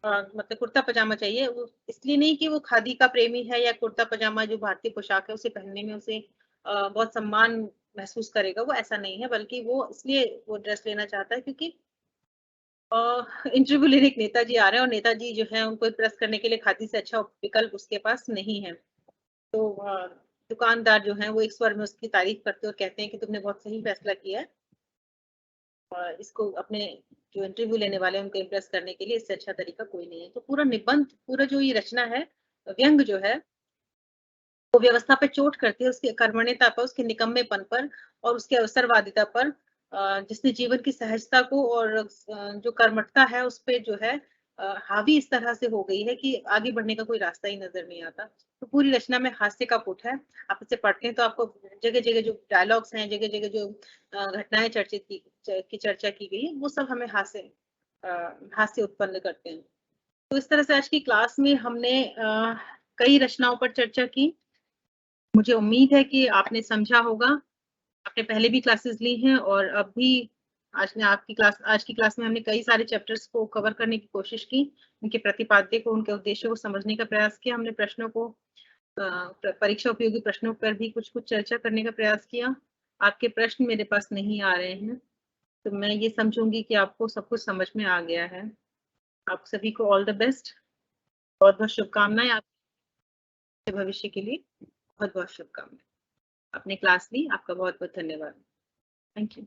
मतलब कुर्ता पजामा चाहिए। वो इसलिए नहीं कि वो खादी का प्रेमी है या कुर्ता पजामा जो भारतीय पोशाक है उसे पहनने में उसे बहुत सम्मान महसूस करेगा, वो ऐसा नहीं है, बल्कि वो इसलिए वो ड्रेस लेना चाहता है क्योंकि इंटरव्यू लेने एक नेताजी आ रहे हैं, और नेताजी जो है उनको इम्प्रेस करने के लिए खादी से अच्छा विकल्प उसके पास नहीं है। तो दुकानदार जो हैं वो एक स्वर में उसकी तारीफ करते हैं और कहते हैं कि तुमने बहुत सही फैसला किया है। इसको अपने जो इंटरव्यू लेने वाले हैं उनको इम्प्रेस करने के लिए इससे अच्छा तरीका कोई नहीं है। तो पूरा निबंध, पूरा जो ये रचना है, व्यंग जो है, वो व्यवस्था पे चोट करती है, उसकी कर्मण्यता पर, उसके निकम्मेपन पर और उसकी अवसरवादिता पर, जिसने जीवन की सहजता को और जो कर्मठता है उस पे जो है हावी इस तरह से हो गई है कि आगे बढ़ने का कोई रास्ता ही नजर नहीं आता। तो पूरी रचना में हास्य का पुट है। आप इसे पढ़ते हैं तो आपको जगह-जगह जो डायलॉग्स हैं, जगह-जगह जो घटनाएँ की चर्चा की गई है, वो सब हमें हास्य उत्पन्न करते हैं। तो इस तरह से आज की क्लास में हमने कई रचनाओं पर चर्चा की। मुझे उम्मीद है कि आपने समझा होगा। आपने पहले भी क्लासेस ली हैं और अब भी आज की क्लास में हमने कई सारे चैप्टर्स को कवर करने की कोशिश की। उनके प्रतिपाद्य को, उनके उद्देश्यों को समझने का प्रयास किया। हमने प्रश्नों को परीक्षा उपयोगी प्रश्नों पर भी कुछ-कुछ चर्चा करने का प्रयास किया। आपके प्रश्न मेरे पास नहीं आ रहे हैं, तो मैं ये समझूँगी कि आपको सब कुछ समझ में आ गया है। आप सभी को ऑल द बेस्ट। बहुत-बहुत शुभकामनाएँ आपके भविष्य के लिए। बहुत-बहुत शुभकामनाएँ। आपने क्लास ली, आपका बहुत-बहुत धन्यवाद। Thank you.